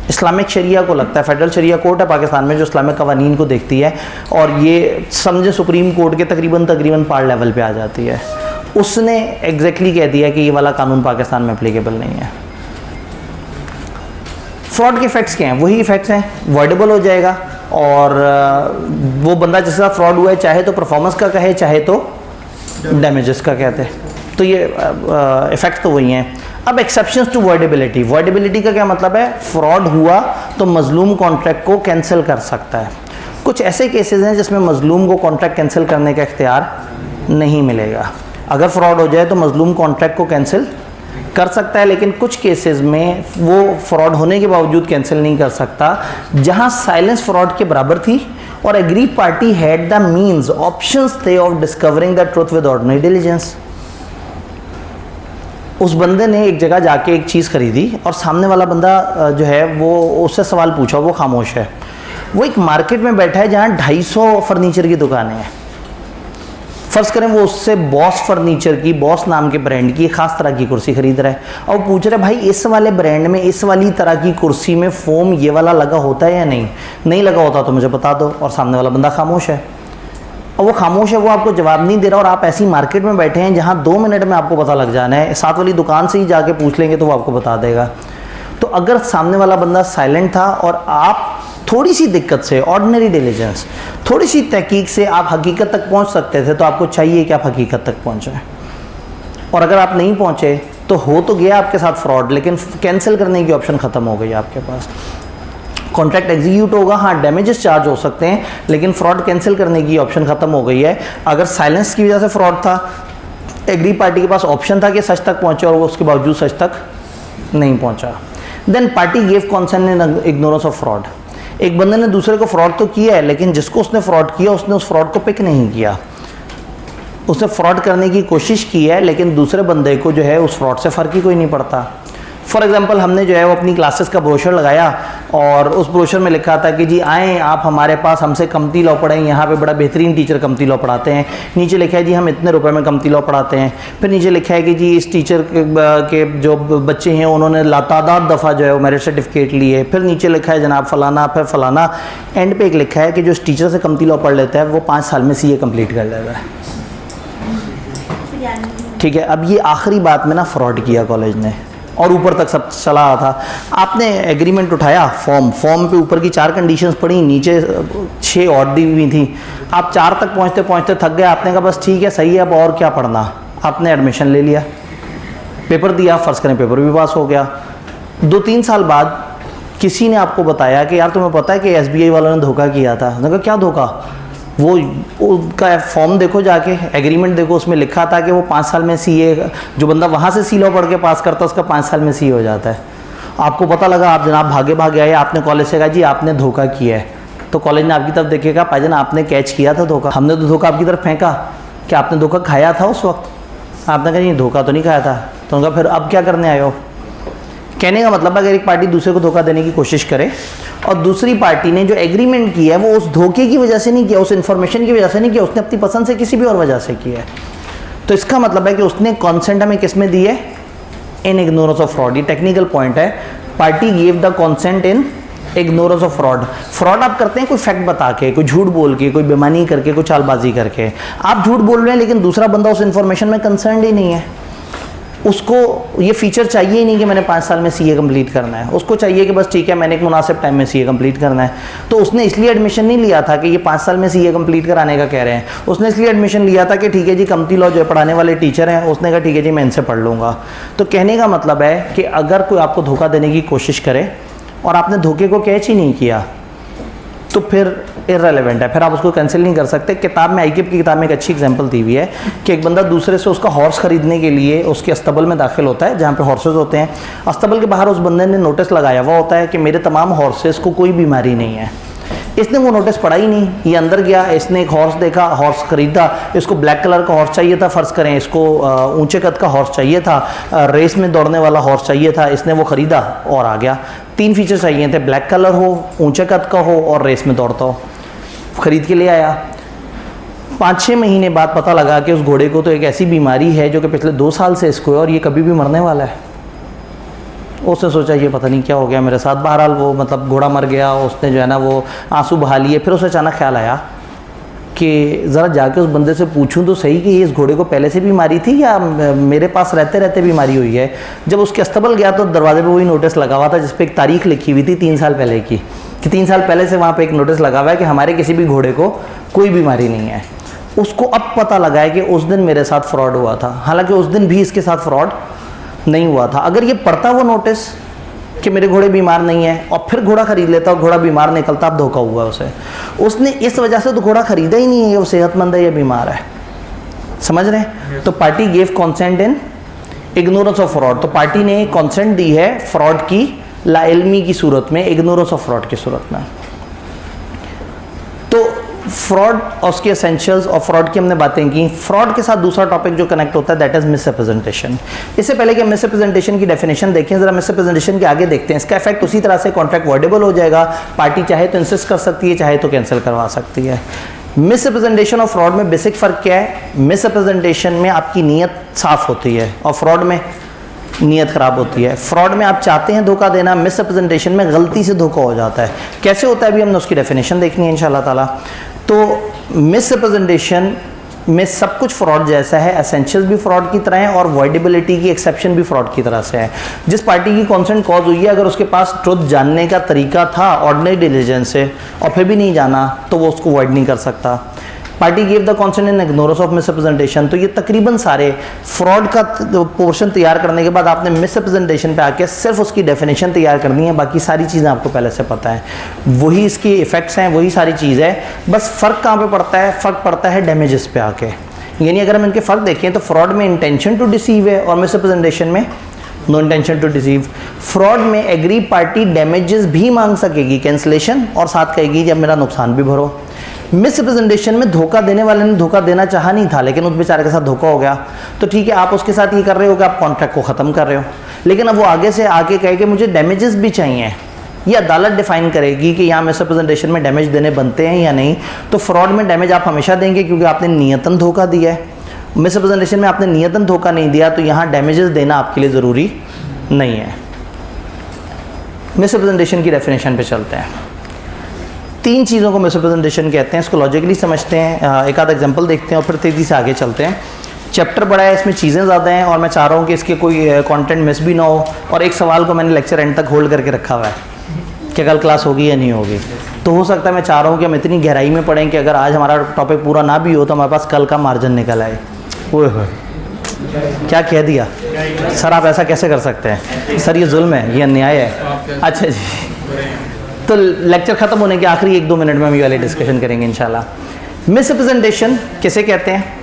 इस्लामिक शरिया को लगता है। फेडरल शरिया कोर्ट है पाकिस्तान में जो इस्लामिक कवानीन को देखती है, और ये समझे सुप्रीम कोर्ट के तकरीबन पार लेवल पे आ जाती है। उसने एग्जैक्टली कह दिया कि ये वाला कानून पाकिस्तान में एप्लीकेबल नहीं है। फ्रॉड के इफेक्ट्स क्या हैं? वही इफेक्ट्स हैं, वॉइडेबल हो जाएगा, और वो बंदा जिसके साथ फ्रॉड हुआ है चाहे तो परफॉर्मेंस का कहे चाहे तो डैमेजेस का कहते हैं। तो ये इफेक्ट तो वही हैं। अब एक्सेप्शंस टू वॉइडेबिलिटी। वॉइडेबिलिटी का क्या मतलब है? फ्रॉड हुआ तो मजलूम कॉन्ट्रैक्ट को कैंसिल कर सकता है। कुछ ऐसे केसेस हैं जिसमें मजलूम को कॉन्ट्रैक्ट कैंसिल करने का इख्तियार नहीं मिलेगा। अगर फ्रॉड हो जाए तो मजलूम कॉन्ट्रैक्ट को कैंसिल कर सकता है, लेकिन कुछ केसेस में वो फ्रॉड होने के बावजूद कैंसिल नहीं कर सकता, जहां साइलेंस फ्रॉड के बराबर थी और agree party had the means, options थे of discovering the truth with ordinary diligence. उस बंदे ने एक जगह जाके एक चीज़ खरीदी और सामने वाला बंदा जो है वो उससे सवाल पूछा, वो खामोश है। वो एक मार्केट में बैठा है जहाँ 250 फर्नीचर की दुकानें हैं। फ़र्ज़ करें वो उससे बॉस फर्नीचर की, बॉस नाम के ब्रांड की ख़ास तरह की कुर्सी खरीद रहा है, और पूछ रहा है भाई इस वाले ब्रांड में इस वाली तरह की कुर्सी में फ़ोम ये वाला लगा होता है या नहीं, नहीं लगा होता तो मुझे बता दो। और सामने वाला बंदा खामोश है, और वो खामोश है, वो आपको जवाब नहीं दे रहा, और आप ऐसी मार्केट में बैठे हैं जहाँ 2 मिनट में आपको पता लग जाना है। साथ वाली दुकान से ही जाके पूछ लेंगे तो वो आपको बता देगा। तो अगर सामने वाला बंदा साइलेंट था और आप थोड़ी सी दिक्कत से, ऑर्डिनरी डिलीजेंस, थोड़ी सी तहकीक से आप हकीकत तक पहुंच सकते थे, तो आपको चाहिए कि आप हकीकत तक पहुंचे। और अगर आप नहीं पहुंचे तो हो तो गया आपके साथ फ्रॉड, लेकिन कैंसिल करने की ऑप्शन ख़त्म हो गई आपके पास। कॉन्ट्रैक्ट एग्जीक्यूट होगा, हाँ डैमेजेस चार्ज हो सकते हैं, लेकिन फ्रॉड कैंसिल करने की ऑप्शन ख़त्म हो गई है। अगर साइलेंस की वजह से फ्रॉड था, एग्री पार्टी के पास ऑप्शन था कि सच तक पहुँचे और वो उसके बावजूद सच तक नहीं पहुँचा, then party gave consent in ignorance of fraud. एक बंदे ने दूसरे को फ्रॉड तो किया है, लेकिन जिसको उसने फ्रॉड किया उसने उस फ्रॉड को पिक नहीं किया। उसने फ्रॉड करने की कोशिश की है, लेकिन दूसरे बंदे को जो है उस फ्रॉड से फ़र्क ही कोई नहीं पड़ता। फॉर एग्जांपल हमने जो है वो अपनी क्लासेस का ब्रोशर लगाया और उस ब्रोशर में लिखा था कि जी आएँ आप हमारे पास, हमसे कमती लॉ पढ़ें, यहाँ पे बड़ा बेहतरीन टीचर कमती लॉ पढ़ाते हैं। नीचे लिखा है जी हम इतने रुपए में कमती लॉ पढ़ाते हैं। फिर नीचे लिखा है कि जी इस टीचर के जो बच्चे हैं उन्होंने लातादाद दफ़ा जो है वो मेरिट सर्टिफिकेट लिए। फिर नीचे लिखा है जनाब फलाना, फिर फलाना। एंड पे एक लिखा है कि जो इस टीचर से कमती लॉ पढ़ लेता है वो 5 साल में CA कंप्लीट कर लेता है। ठीक है, अब ये आखिरी बात में ना फ्रॉड किया कॉलेज ने, और ऊपर तक सब चला रहा था। आपने एग्रीमेंट उठाया, फॉर्म पे ऊपर की 4 कंडीशंस पढ़ी, नीचे 6 और दी हुई थी। आप 4 तक पहुँचते पहुँचते थक गए, आपने कहा बस ठीक है सही है अब और क्या पढ़ना। आपने एडमिशन ले लिया, पेपर दिया, फ़र्ज़ करें पेपर भी पास हो गया। 2-3 साल बाद किसी ने आपको बताया कि यार तुम्हें पता है कि SBI वालों ने धोखा किया था। मैंने कहा क्या धोखा? वो उनका फॉर्म देखो जाके, एग्रीमेंट देखो, उसमें लिखा था कि वो 5 साल में CA, जो बंदा वहाँ से C लॉ पढ़ के पास करता है उसका 5 साल में CA हो जाता है। आपको पता लगा, आप जनाब भागे आए, आपने कॉलेज से कहा जी आपने धोखा किया है। तो कॉलेज ने आपकी तरफ देखेगा, भाईजान आपने कैच किया था धोखा, हमने तो धोखा आपकी तरफ फेंका, कि आपने धोखा खाया था उस वक्त? आपने कहा नहीं धोखा तो नहीं खाया था। तो उनका फिर अब क्या करने आए हो? कहने का मतलब अगर एक पार्टी दूसरे को धोखा देने की कोशिश करे और दूसरी पार्टी ने जो एग्रीमेंट किया है वो उस धोखे की वजह से नहीं किया, उस इन्फॉर्मेशन की वजह से नहीं किया, उसने अपनी पसंद से किसी भी और वजह से किया है, तो इसका मतलब है कि उसने कॉन्सेंट हमें किस में दी है? In ignorance of fraud. ये टेक्निकल पॉइंट है। Party give the consent in ignorance of fraud. Fraud आप करते हैं कोई फैक्ट बता के, कोई झूठ बोल के, कोई बेईमानी करके, कोई चालबाजी करके। आप झूठ बोल रहे हैं लेकिन दूसरा बंदा उस इन्फॉर्मेशन में कंसर्न ही नहीं है, उसको ये फीचर चाहिए ही नहीं कि मैंने 5 साल में CA कंप्लीट करना है। उसको चाहिए कि बस ठीक है मैंने एक मुनासिब टाइम में CA कंप्लीट करना है। तो उसने इसलिए एडमिशन नहीं लिया था कि ये 5 साल में CA कंप्लीट कराने का कह रहे हैं, उसने इसलिए एडमिशन लिया था कि ठीक है जी कमती लॉ जो पढ़ाने वाले टीचर हैं, उसने कहा ठीक है जी मैं इनसे पढ़ लूँगा। तो कहने का मतलब है कि अगर कोई आपको धोखा देने की कोशिश करे और आपने धोखे को कैच ही नहीं किया तो फिर इररेलेवेंट है, फिर आप उसको कैंसिल नहीं कर सकते। किताब में IKIP की किताब में एक अच्छी एग्जांपल दी हुई है कि एक बंदा दूसरे से उसका हॉर्स खरीदने के लिए उसके अस्तबल में दाखिल होता है जहाँ पे हॉर्सेस होते हैं। अस्तबल के बाहर उस बंदे ने नोटिस लगाया हुआ होता है कि मेरे तमाम हॉर्सेस को कोई बीमारी नहीं है। इसने वो नोटिस पढ़ा ही नहीं, ये अंदर गया, इसने एक हॉर्स देखा, हॉर्स खरीदा, इसको ब्लैक कलर का हॉर्स चाहिए था, फ़र्ज़ करें इसको ऊंचे कद का हॉर्स चाहिए था, रेस में दौड़ने वाला हॉर्स चाहिए था, इसने वो ख़रीदा और आ गया। 3 फीचर चाहिए थे, ब्लैक कलर हो, ऊंचे कद का हो और रेस में दौड़ता हो। खरीद के ले आया। 5-6 महीने बाद पता लगा कि उस घोड़े को तो एक ऐसी बीमारी है जो कि पिछले 2 साल से इसको है और ये कभी भी मरने वाला है। उसने सोचा ये पता नहीं क्या हो गया मेरे साथ। बहरहाल वो मतलब घोड़ा मर गया, उसने जो है ना वो आंसू बहा लिए। फिर उसे अचानक ख्याल आया कि ज़रा जाके उस बंदे से पूछूं तो सही कि ये इस घोड़े को पहले से बीमारी थी या मेरे पास रहते रहते बीमारी हुई है। जब उसके अस्तबल गया तो दरवाजे पे वही नोटिस लगा हुआ था जिस पे एक तारीख लिखी हुई थी 3 साल पहले की, कि 3 साल पहले से वहाँ पे एक नोटिस लगा हुआ है कि हमारे किसी भी घोड़े को कोई बीमारी नहीं है। उसको अब पता लगा है कि उस दिन मेरे साथ फ्रॉड हुआ था, हालांकि उस दिन भी इसके साथ फ्रॉड नहीं हुआ था। अगर ये पढ़ता वो नोटिस कि मेरे घोड़े बीमार नहीं है और फिर घोड़ा खरीद लेता और घोड़ा बीमार निकलता, अब धोखा हुआ उसे। उसने इस वजह से तो घोड़ा खरीदा ही नहीं है कि वो सेहतमंद है या बीमार है। समझ रहे हैं? तो party gave consent in ignorance of fraud. तो पार्टी ने कॉन्सेंट दी है फ्रॉड की लाइल्मी की सूरत में, इग्नोरेंस ऑफ फ्रॉड की सूरत में। तो फ्रॉड और उसके एसेंशियल्स और फ्रॉड की हमने बातें की। फ्रॉड के साथ दूसरा टॉपिक जो कनेक्ट होता है दैट इज मिसरिप्रेजेंटेशन। इससे पहले कि हम मिसरिप्रेजेंटेशन की डेफिनेशन देखें, जरा मिसरिप्रेजेंटेशन के आगे देखते हैं। इसका इफेक्ट उसी तरह से कॉन्ट्रैक्ट वॉइडेबल हो जाएगा। पार्टी चाहे तो इंसिस्ट कर सकती है, चाहे तो कैंसिल करवा सकती है। मिसरिप्रेजेंटेशन और फ्रॉड में बेसिक फ़र्क क्या है? मिसरिप्रेजेंटेशन में आपकी नीयत साफ होती है और फ्रॉड में नीयत ख़राब होती है। फ्रॉड में आप चाहते हैं धोखा देना, मिसरिप्रेजेंटेशन में गलती से धोखा हो जाता है। कैसे होता है अभी हमने उसकी डेफिनेशन देखनी है इंशाल्लाह ताला। तो मिसरिप्रेजेंटेशन में सब कुछ फ्रॉड जैसा है, एसेंशियल्स भी फ्रॉड की तरह है और वॉइडेबिलिटी की एक्सेप्शन भी फ्रॉड की तरह से है। जिस पार्टी की कॉन्सेंट कॉज हुई है, अगर उसके पास ट्रुथ जानने का तरीका था ऑर्डिनरी डिलीजेंस से और फिर भी नहीं जाना तो वो उसको वॉइड नहीं कर सकता। Party give the consent in ignorance of misrepresentation. तो ये तकरीबन सारे फ्रॉड का पोर्शन तैयार करने के बाद आपने मिसरिप्रेजेंटेशन पे आके सिर्फ उसकी डेफिनेशन तैयार करनी है, बाकी सारी चीज़ें आपको पहले से पता है। वही इसके इफेक्ट्स हैं, वही सारी चीज़ है। बस फ़र्क कहाँ पे पड़ता है? फ़र्क पड़ता है डैमेजेस पे आके। यानी अगर हम इनके फ़र्क देखें तो फ्रॉड में इंटेंशन टू डिसीव है और मिसरिप्रेजेंटेशन में no intention to deceive. Fraud में एग्री पार्टी डैमेजेस भी मांग सकेगी, कैंसलेशन, और साथ कहेगी जब मेरा नुकसान भी भरो। मिसरिप्रेजेंटेशन में धोखा देने वाले ने धोखा देना चाहा नहीं था लेकिन उस बेचारे के साथ धोखा हो गया, तो ठीक है आप उसके साथ ये कर रहे हो कि आप कॉन्ट्रैक्ट को ख़त्म कर रहे हो, लेकिन अब वो आगे से आके कहे कि मुझे डैमेजेस भी चाहिए। ये अदालत डिफाइन करेगी कि यहाँ मिसरिप्रेजेंटेशन में डैमेज देने बनते हैं या नहीं। तो फ्रॉड में डैमेज आप हमेशा देंगे क्योंकि आपने नियतन धोखा दिया है। मिसरिप्रेजेंटेशन में आपने नियतन धोखा नहीं दिया तो यहाँ डैमेजेस देना आपके लिए ज़रूरी नहीं है। मिसरिप्रेजेंटेशन की डेफिनेशन पे चलते हैं। 3 चीज़ों को मिसरिप्रेजेंटेशन कहते हैं, इसको लॉजिकली समझते हैं। एक आध एग्जांपल देखते हैं और फिर तेज़ी से आगे चलते हैं। चैप्टर बड़ा है, इसमें चीज़ें ज़्यादा हैं और मैं चाह रहा हूँ कि इसके कोई कंटेंट मिस भी ना हो। और एक सवाल को मैंने लेक्चर एंड तक होल्ड करके रखा हुआ है कि कल क्लास होगी या नहीं होगी। तो हो सकता है, मैं चाह रहा हूँ कि हम इतनी गहराई में पढ़ें कि अगर आज हमारा टॉपिक पूरा ना भी हो तो हमारे पास कल का मार्जिन निकल आए। ओए होए, क्या कह दिया सर, आप ऐसा कैसे कर सकते हैं सर, ये जुल्म है, ये अन्याय है। अच्छा जी, तो लेक्चर ख़त्म होने के आखिरी 1-2 मिनट में हम ये वाले डिस्कशन करेंगे इंशाल्लाह। मिसरिप्रेजेंटेशन किसे कहते हैं?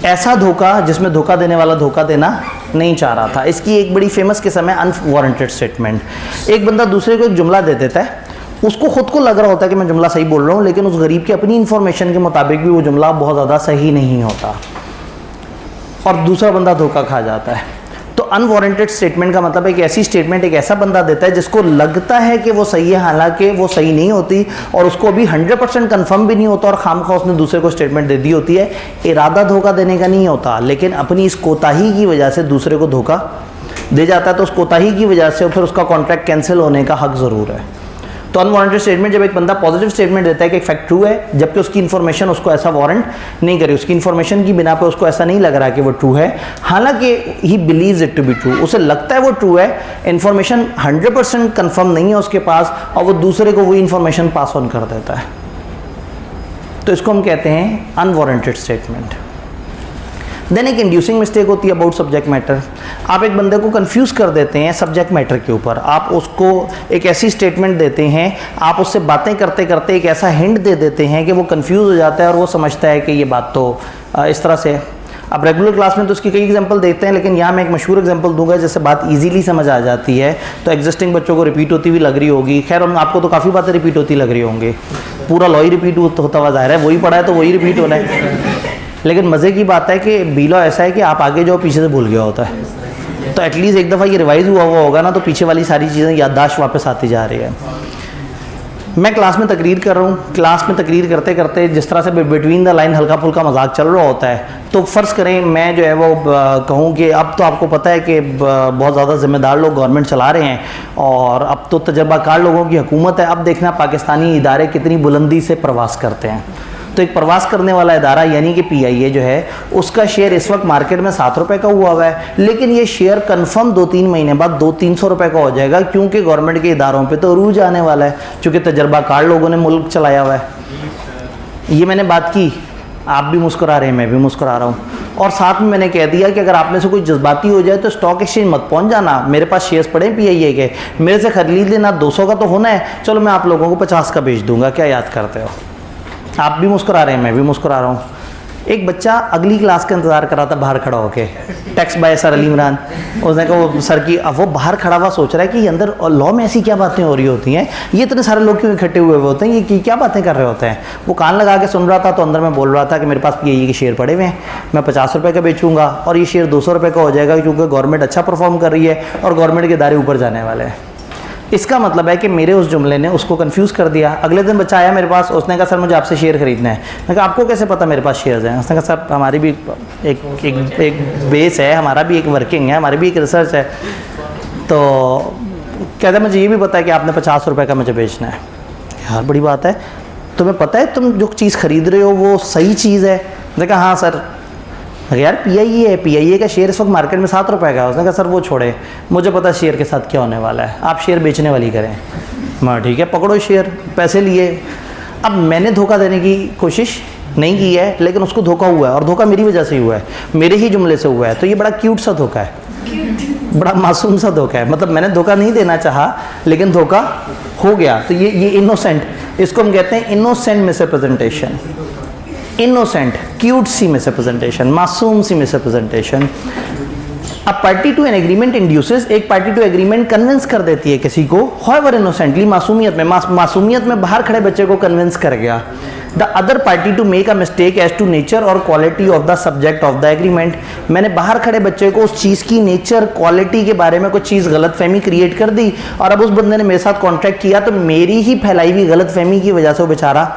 ऐसा धोखा जिसमें धोखा देने वाला धोखा देना नहीं चाह रहा था। इसकी एक बड़ी फेमस किस्म है अनवारंटेड स्टेटमेंट। एक बंदा दूसरे को एक जुमला दे देता है, उसको खुद को लग रहा होता है कि मैं जुमला सही बोल रहा हूँ, लेकिन उस गरीब की अपनी इंफॉर्मेशन के मुताबिक भी वो जुमला बहुत ज़्यादा सही नहीं होता और दूसरा बंदा धोखा खा जाता है। तो अनवारंटेड स्टेटमेंट का मतलब है कि ऐसी स्टेटमेंट एक ऐसा बंदा देता है जिसको लगता है कि वो सही है, हालांकि वो सही नहीं होती और उसको अभी 100% कन्फर्म भी नहीं होता और खामखा उसने दूसरे को स्टेटमेंट दे दी होती है। इरादा धोखा देने का नहीं होता, लेकिन अपनी इस कोताही की वजह से दूसरे को धोखा दे जाता है। तो उस कोताही की वजह से फिर उसका कॉन्ट्रैक्ट कैंसिल होने का हक ज़रूर है। तो अनवारंटेड स्टेटमेंट, जब एक बंदा पॉजिटिव स्टेटमेंट देता है कि एक फैक्ट ट्रू है, जबकि उसकी इन्फॉर्मेशन उसको ऐसा वारंट नहीं करे, उसकी इन्फॉर्मेशन की बिना पे उसको ऐसा नहीं लग रहा कि वो ट्रू है, हालांकि he believes it to be true, उसे लगता है वो ट्रू है, इन्फॉर्मेशन 100% कन्फर्म नहीं है उसके पास और वो दूसरे को वो इन्फॉर्मेशन पास ऑन कर देता है। तो इसको हम कहते हैं अनवारंटेड स्टेटमेंट। देन एक इंड्यूसिंग मिस्टेक होती है अबाउट सब्जेक्ट मैटर। आप एक बंदे को कंफ्यूज कर देते हैं सब्जेक्ट मैटर के ऊपर, आप उसको एक ऐसी स्टेटमेंट देते हैं, आप उससे बातें करते करते एक ऐसा हिंट दे देते हैं कि वो कंफ्यूज हो जाता है और वो समझता है कि ये बात तो इस तरह से है। आप रेगुलर क्लास में तो उसकी कई एग्जांपल देखते हैं, लेकिन यहाँ मैं एक मशहूर एग्जांपल दूंगा जिससे बात इजीली समझ आ जाती है। तो एग्जिस्टिंग बच्चों को रिपीट होती हुई लग रही होगी, खैर आपको तो काफ़ी बातें रिपीट होती लग रही होंगी, पूरा लॉ ही रिपीट होता हुआ ज़ाहिर है, वही पढ़ा है तो वही रिपीट होना है। लेकिन मज़े की बात है कि बीलो ऐसा है कि आप आगे जाओ पीछे से भूल गया होता है, तो एटलीस्ट एक दफ़ा ये रिवाइज हुआ होगा ना, तो पीछे वाली सारी चीज़ें याददाश्त वापस आती जा रही है। मैं क्लास में तकरीर कर रहा हूँ, क्लास में तकरीर करते करते जिस तरह से बिटवीन द लाइन हल्का फुल्का मजाक चल रहा होता है, तो फ़र्ज़ करें मैं जो है वो कहूँ कि अब तो आपको पता है कि बहुत ज़्यादा ज़िम्मेदार लोग गवर्नमेंट चला रहे हैं और अब तो तजर्बाकार लोगों की हुकूमत है। अब देखना पाकिस्तानी इदारे कितनी बुलंदी से प्रवास करते हैं। तो एक प्रवास करने वाला इदारा यानी कि PIA जो है, उसका शेयर इस वक्त मार्केट में 7 रुपये का हुआ है, लेकिन ये शेयर कंफर्म 2-3 महीने बाद 200-300 रुपये का हो जाएगा, क्योंकि गवर्नमेंट के इदारों पे तो अरूज आने वाला है, चूँकि तजर्बाकार लोगों ने मुल्क चलाया हुआ है। ये मैंने बात की, आप भी मुस्कुरा रहे हैं, मैं भी मुस्कुरा रहा हूँ, और साथ में मैंने कह दिया कि अगर आप में से कोई जज्बाती हो जाए तो स्टॉक एक्सचेंज मत पहुँच जाना, मेरे पास शेयर्स पड़े हैं PIA के, मेरे से खरीद लेना, 200 का तो होना है, चलो मैं आप लोगों को 50 का बेच दूंगा, क्या याद करते हो? आप भी मुस्कुरा रहे हैं, मैं भी मुस्कुरा रहा हूँ। एक बच्चा अगली क्लास का इंतज़ार कर रहा था बाहर खड़ा होके, text bye sir Ali Imran. उसने कहा वो सर की, अब वो बाहर खड़ा हुआ सोच रहा है कि अंदर लॉ में ऐसी क्या बातें हो रही होती हैं, ये इतने सारे लोग क्यों इकट्ठे हुए होते हैं, ये क्या बातें कर रहे होते हैं। वो कान लगा के सुन रहा था, तो अंदर में बोल रहा था कि मेरे पास PIA के शेयर पड़े हुए हैं, मैं 50 रुपये का बेचूंगा और ये शेयर 200 रुपये का हो जाएगा, क्योंकि गवर्नमेंट अच्छा परफॉर्म कर रही है और गवर्नमेंट के इदारे ऊपर जाने वाले हैं। इसका मतलब है कि मेरे उस जुमले ने उसको कंफ्यूज कर दिया। अगले दिन बच्चा आया मेरे पास, उसने कहा सर मुझे आपसे शेयर खरीदना है। मैंने कहा आपको कैसे पता मेरे पास शेयर्स हैं? उसने कहा सर हमारी भी एक बेस है, हमारा भी एक वर्किंग है, हमारी भी एक रिसर्च है। तो कहता है मुझे ये भी पता है कि आपने 50 रुपये का मुझे बेचना है। यार बड़ी बात है, तुम्हें पता है तुम जो चीज़ खरीद रहे हो वो सही चीज़ है? मैंने कहा हाँ सर। यार PIA है, PIA का शेयर इस वक्त मार्केट में 7 रुपये का है। उसने कहा सर वो छोड़े, मुझे पता शेयर के साथ क्या होने वाला है, आप शेयर बेचने वाली करें। मैं ठीक है पकड़ो शेयर, पैसे लिए। अब मैंने धोखा देने की कोशिश नहीं की है, लेकिन उसको धोखा हुआ है और धोखा मेरी वजह से हुआ है, मेरे ही जुमले से हुआ है। तो ये बड़ा क्यूट सा धोखा है, बड़ा मासूम सा धोखा है। मतलब मैंने धोखा नहीं देना चाहा, लेकिन धोखा हो गया। तो ये इनोसेंट, इसको हम कहते हैं इनोसेंट मिसरिप्रेजेंटेशन। इनोसेंट, क्यूट सी मिसरिप्रेजेंटेशन, मासूम सी मिसरिप्रेजेंटेशन। अब party to an agreement induces, एक पार्टी टू एग्रीमेंट कन्विंस कर देती है किसी को, हाउएवर इनोसेंटली, मासूमियत में, मासूमियत में बाहर खड़े बच्चे को कन्विंस कर गया। The other party to make a mistake as to nature और quality of the subject of the agreement. मैंने बाहर खड़े बच्चे को उस चीज़ की नेचर, क्वालिटी के बारे में कुछ चीज़ गलत फहमी क्रिएट कर दी, और अब उस बंदे ने मेरे साथ कॉन्ट्रैक्ट किया, तो मेरी ही फैलाई हुई गलत फहमी की वजह से वो बेचारा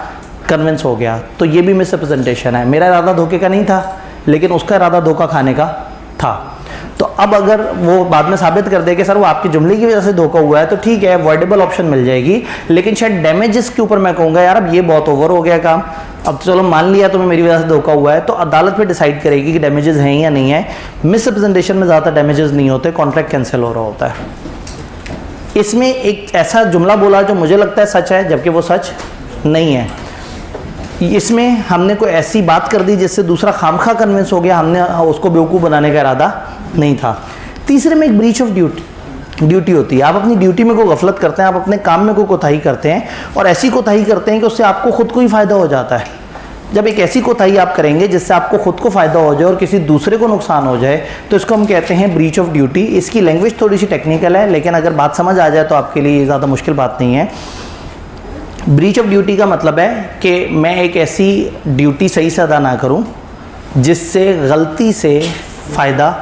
कन्विंस हो गया। तो ये भी मिसरिप्रेजेंटेशन है। मेरा इरादा धोखे का नहीं था, लेकिन उसका इरादा धोखा खाने का था। तो अब अगर वो बाद में साबित कर दे कि सर वो आपके जुमले की वजह से धोखा हुआ है, तो ठीक है, अवॉइडेबल ऑप्शन मिल जाएगी। लेकिन शायद डैमेजेस के ऊपर मैं कहूँगा यार अब ये बहुत ओवर हो गया काम, अब तो चलो मान लिया तुम्हें मेरी वजह से धोखा हुआ है, तो अदालत पे डिसाइड करेगी कि डैमेजेस हैं या नहीं है। मिसरिप्रेजेंटेशन में ज़्यादा डैमेजेस नहीं होते, कॉन्ट्रैक्ट कैंसिल हो रहा होता है। इसमें एक ऐसा जुमला बोला जो मुझे लगता है सच है, जबकि वो सच नहीं है। इसमें हमने कोई ऐसी बात कर दी जिससे दूसरा खामखा कन्विंस हो गया, हमने उसको बेवकूफ़ बनाने का इरादा नहीं था। तीसरे में एक ब्रीच ऑफ ड्यूटी होती है। आप अपनी ड्यूटी में कोई गफलत करते हैं, आप अपने काम में कोई कोताही करते हैं और ऐसी कोताही करते हैं कि उससे आपको खुद को ही फ़ायदा हो जाता है। जब एक ऐसी कोताही आप करेंगे जिससे आपको खुद को फ़ायदा हो जाए और किसी दूसरे को नुकसान हो जाए, तो इसको हम कहते हैं ब्रीच ऑफ ड्यूटी। इसकी लैंग्वेज थोड़ी सी टेक्निकल है, लेकिन अगर बात समझ आ जाए तो आपके लिए ज़्यादा मुश्किल बात नहीं है। ब्रीच ऑफ ड्यूटी का मतलब है कि मैं एक ऐसी ड्यूटी सही से अदा ना करूं जिससे गलती से फ़ायदा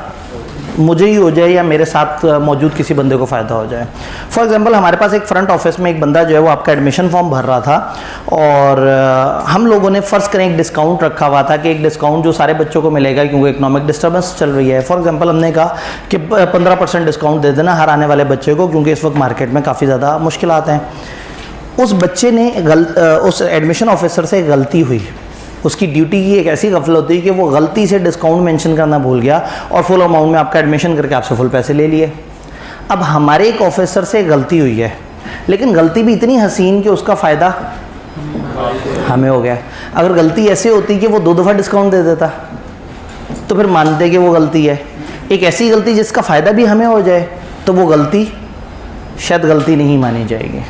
मुझे ही हो जाए या मेरे साथ मौजूद किसी बंदे को फ़ायदा हो जाए। फॉर एग्जांपल, हमारे पास एक फ्रंट ऑफिस में एक बंदा जो है वो आपका एडमिशन फॉर्म भर रहा था और हम लोगों ने फ़र्ज़ करें एक डिस्काउंट रखा हुआ था कि एक डिस्काउंट जो सारे बच्चों को मिलेगा क्योंकि इकोनॉमिक डिस्टर्बेंस चल रही है। फॉर एग्जांपल, हमने कहा कि 15% डिस्काउंट दे देना हर आने वाले बच्चे को, क्योंकि इस वक्त मार्केट में काफ़ी ज़्यादा मुश्किलात हैं। उस बच्चे ने उस एडमिशन ऑफिसर से गलती हुई। उसकी ड्यूटी की एक ऐसी गफलत होती है कि वो गलती से डिस्काउंट मेंशन करना भूल गया और फुल अमाउंट में आपका एडमिशन करके आपसे फुल पैसे ले लिए। अब हमारे एक ऑफिसर से गलती हुई है, लेकिन गलती भी इतनी हसीन कि उसका फ़ायदा हमें हो गया। अगर गलती ऐसे होती कि वो 2 दफ़ा डिस्काउंट दे देता तो फिर मानते कि वो गलती है। एक ऐसी गलती जिसका फ़ायदा भी हमें हो जाए तो वो गलती शायद गलती नहीं मानी जाएगी,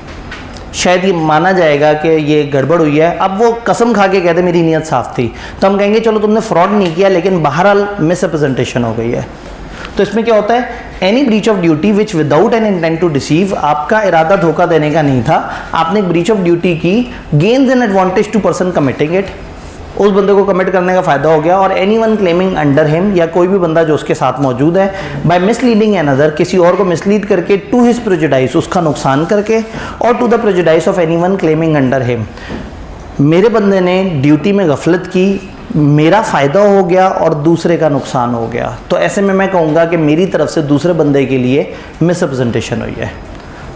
शायद ये माना जाएगा कि ये गड़बड़ हुई है। अब वो कसम खा के कहते मेरी नीयत साफ़ थी, तो हम कहेंगे चलो तुमने फ्रॉड नहीं किया, लेकिन बहरहाल मिसरिप्रेजेंटेशन हो गई है। तो इसमें क्या होता है, any breach of duty which without an intent to deceive, आपका इरादा धोखा देने का नहीं था, आपने एक ब्रीच ऑफ ड्यूटी की, gains an advantage to person committing it, उस बंदे को कमिट करने का फ़ायदा हो गया, और any one claiming under him, या कोई भी बंदा जो उसके साथ मौजूद है, बाय मिसलीडिंग एन अदर, किसी और को मिसलीड करके, टू हिज प्रेजुडाइस, उसका नुकसान करके, और to the prejudice of any one claiming under him. मेरे बंदे ने ड्यूटी में गफलत की, मेरा फ़ायदा हो गया और दूसरे का नुकसान हो गया, तो ऐसे में मैं कहूँगा कि मेरी तरफ से दूसरे बंदे के लिए मिसरिप्रेजेंटेशन हुई है।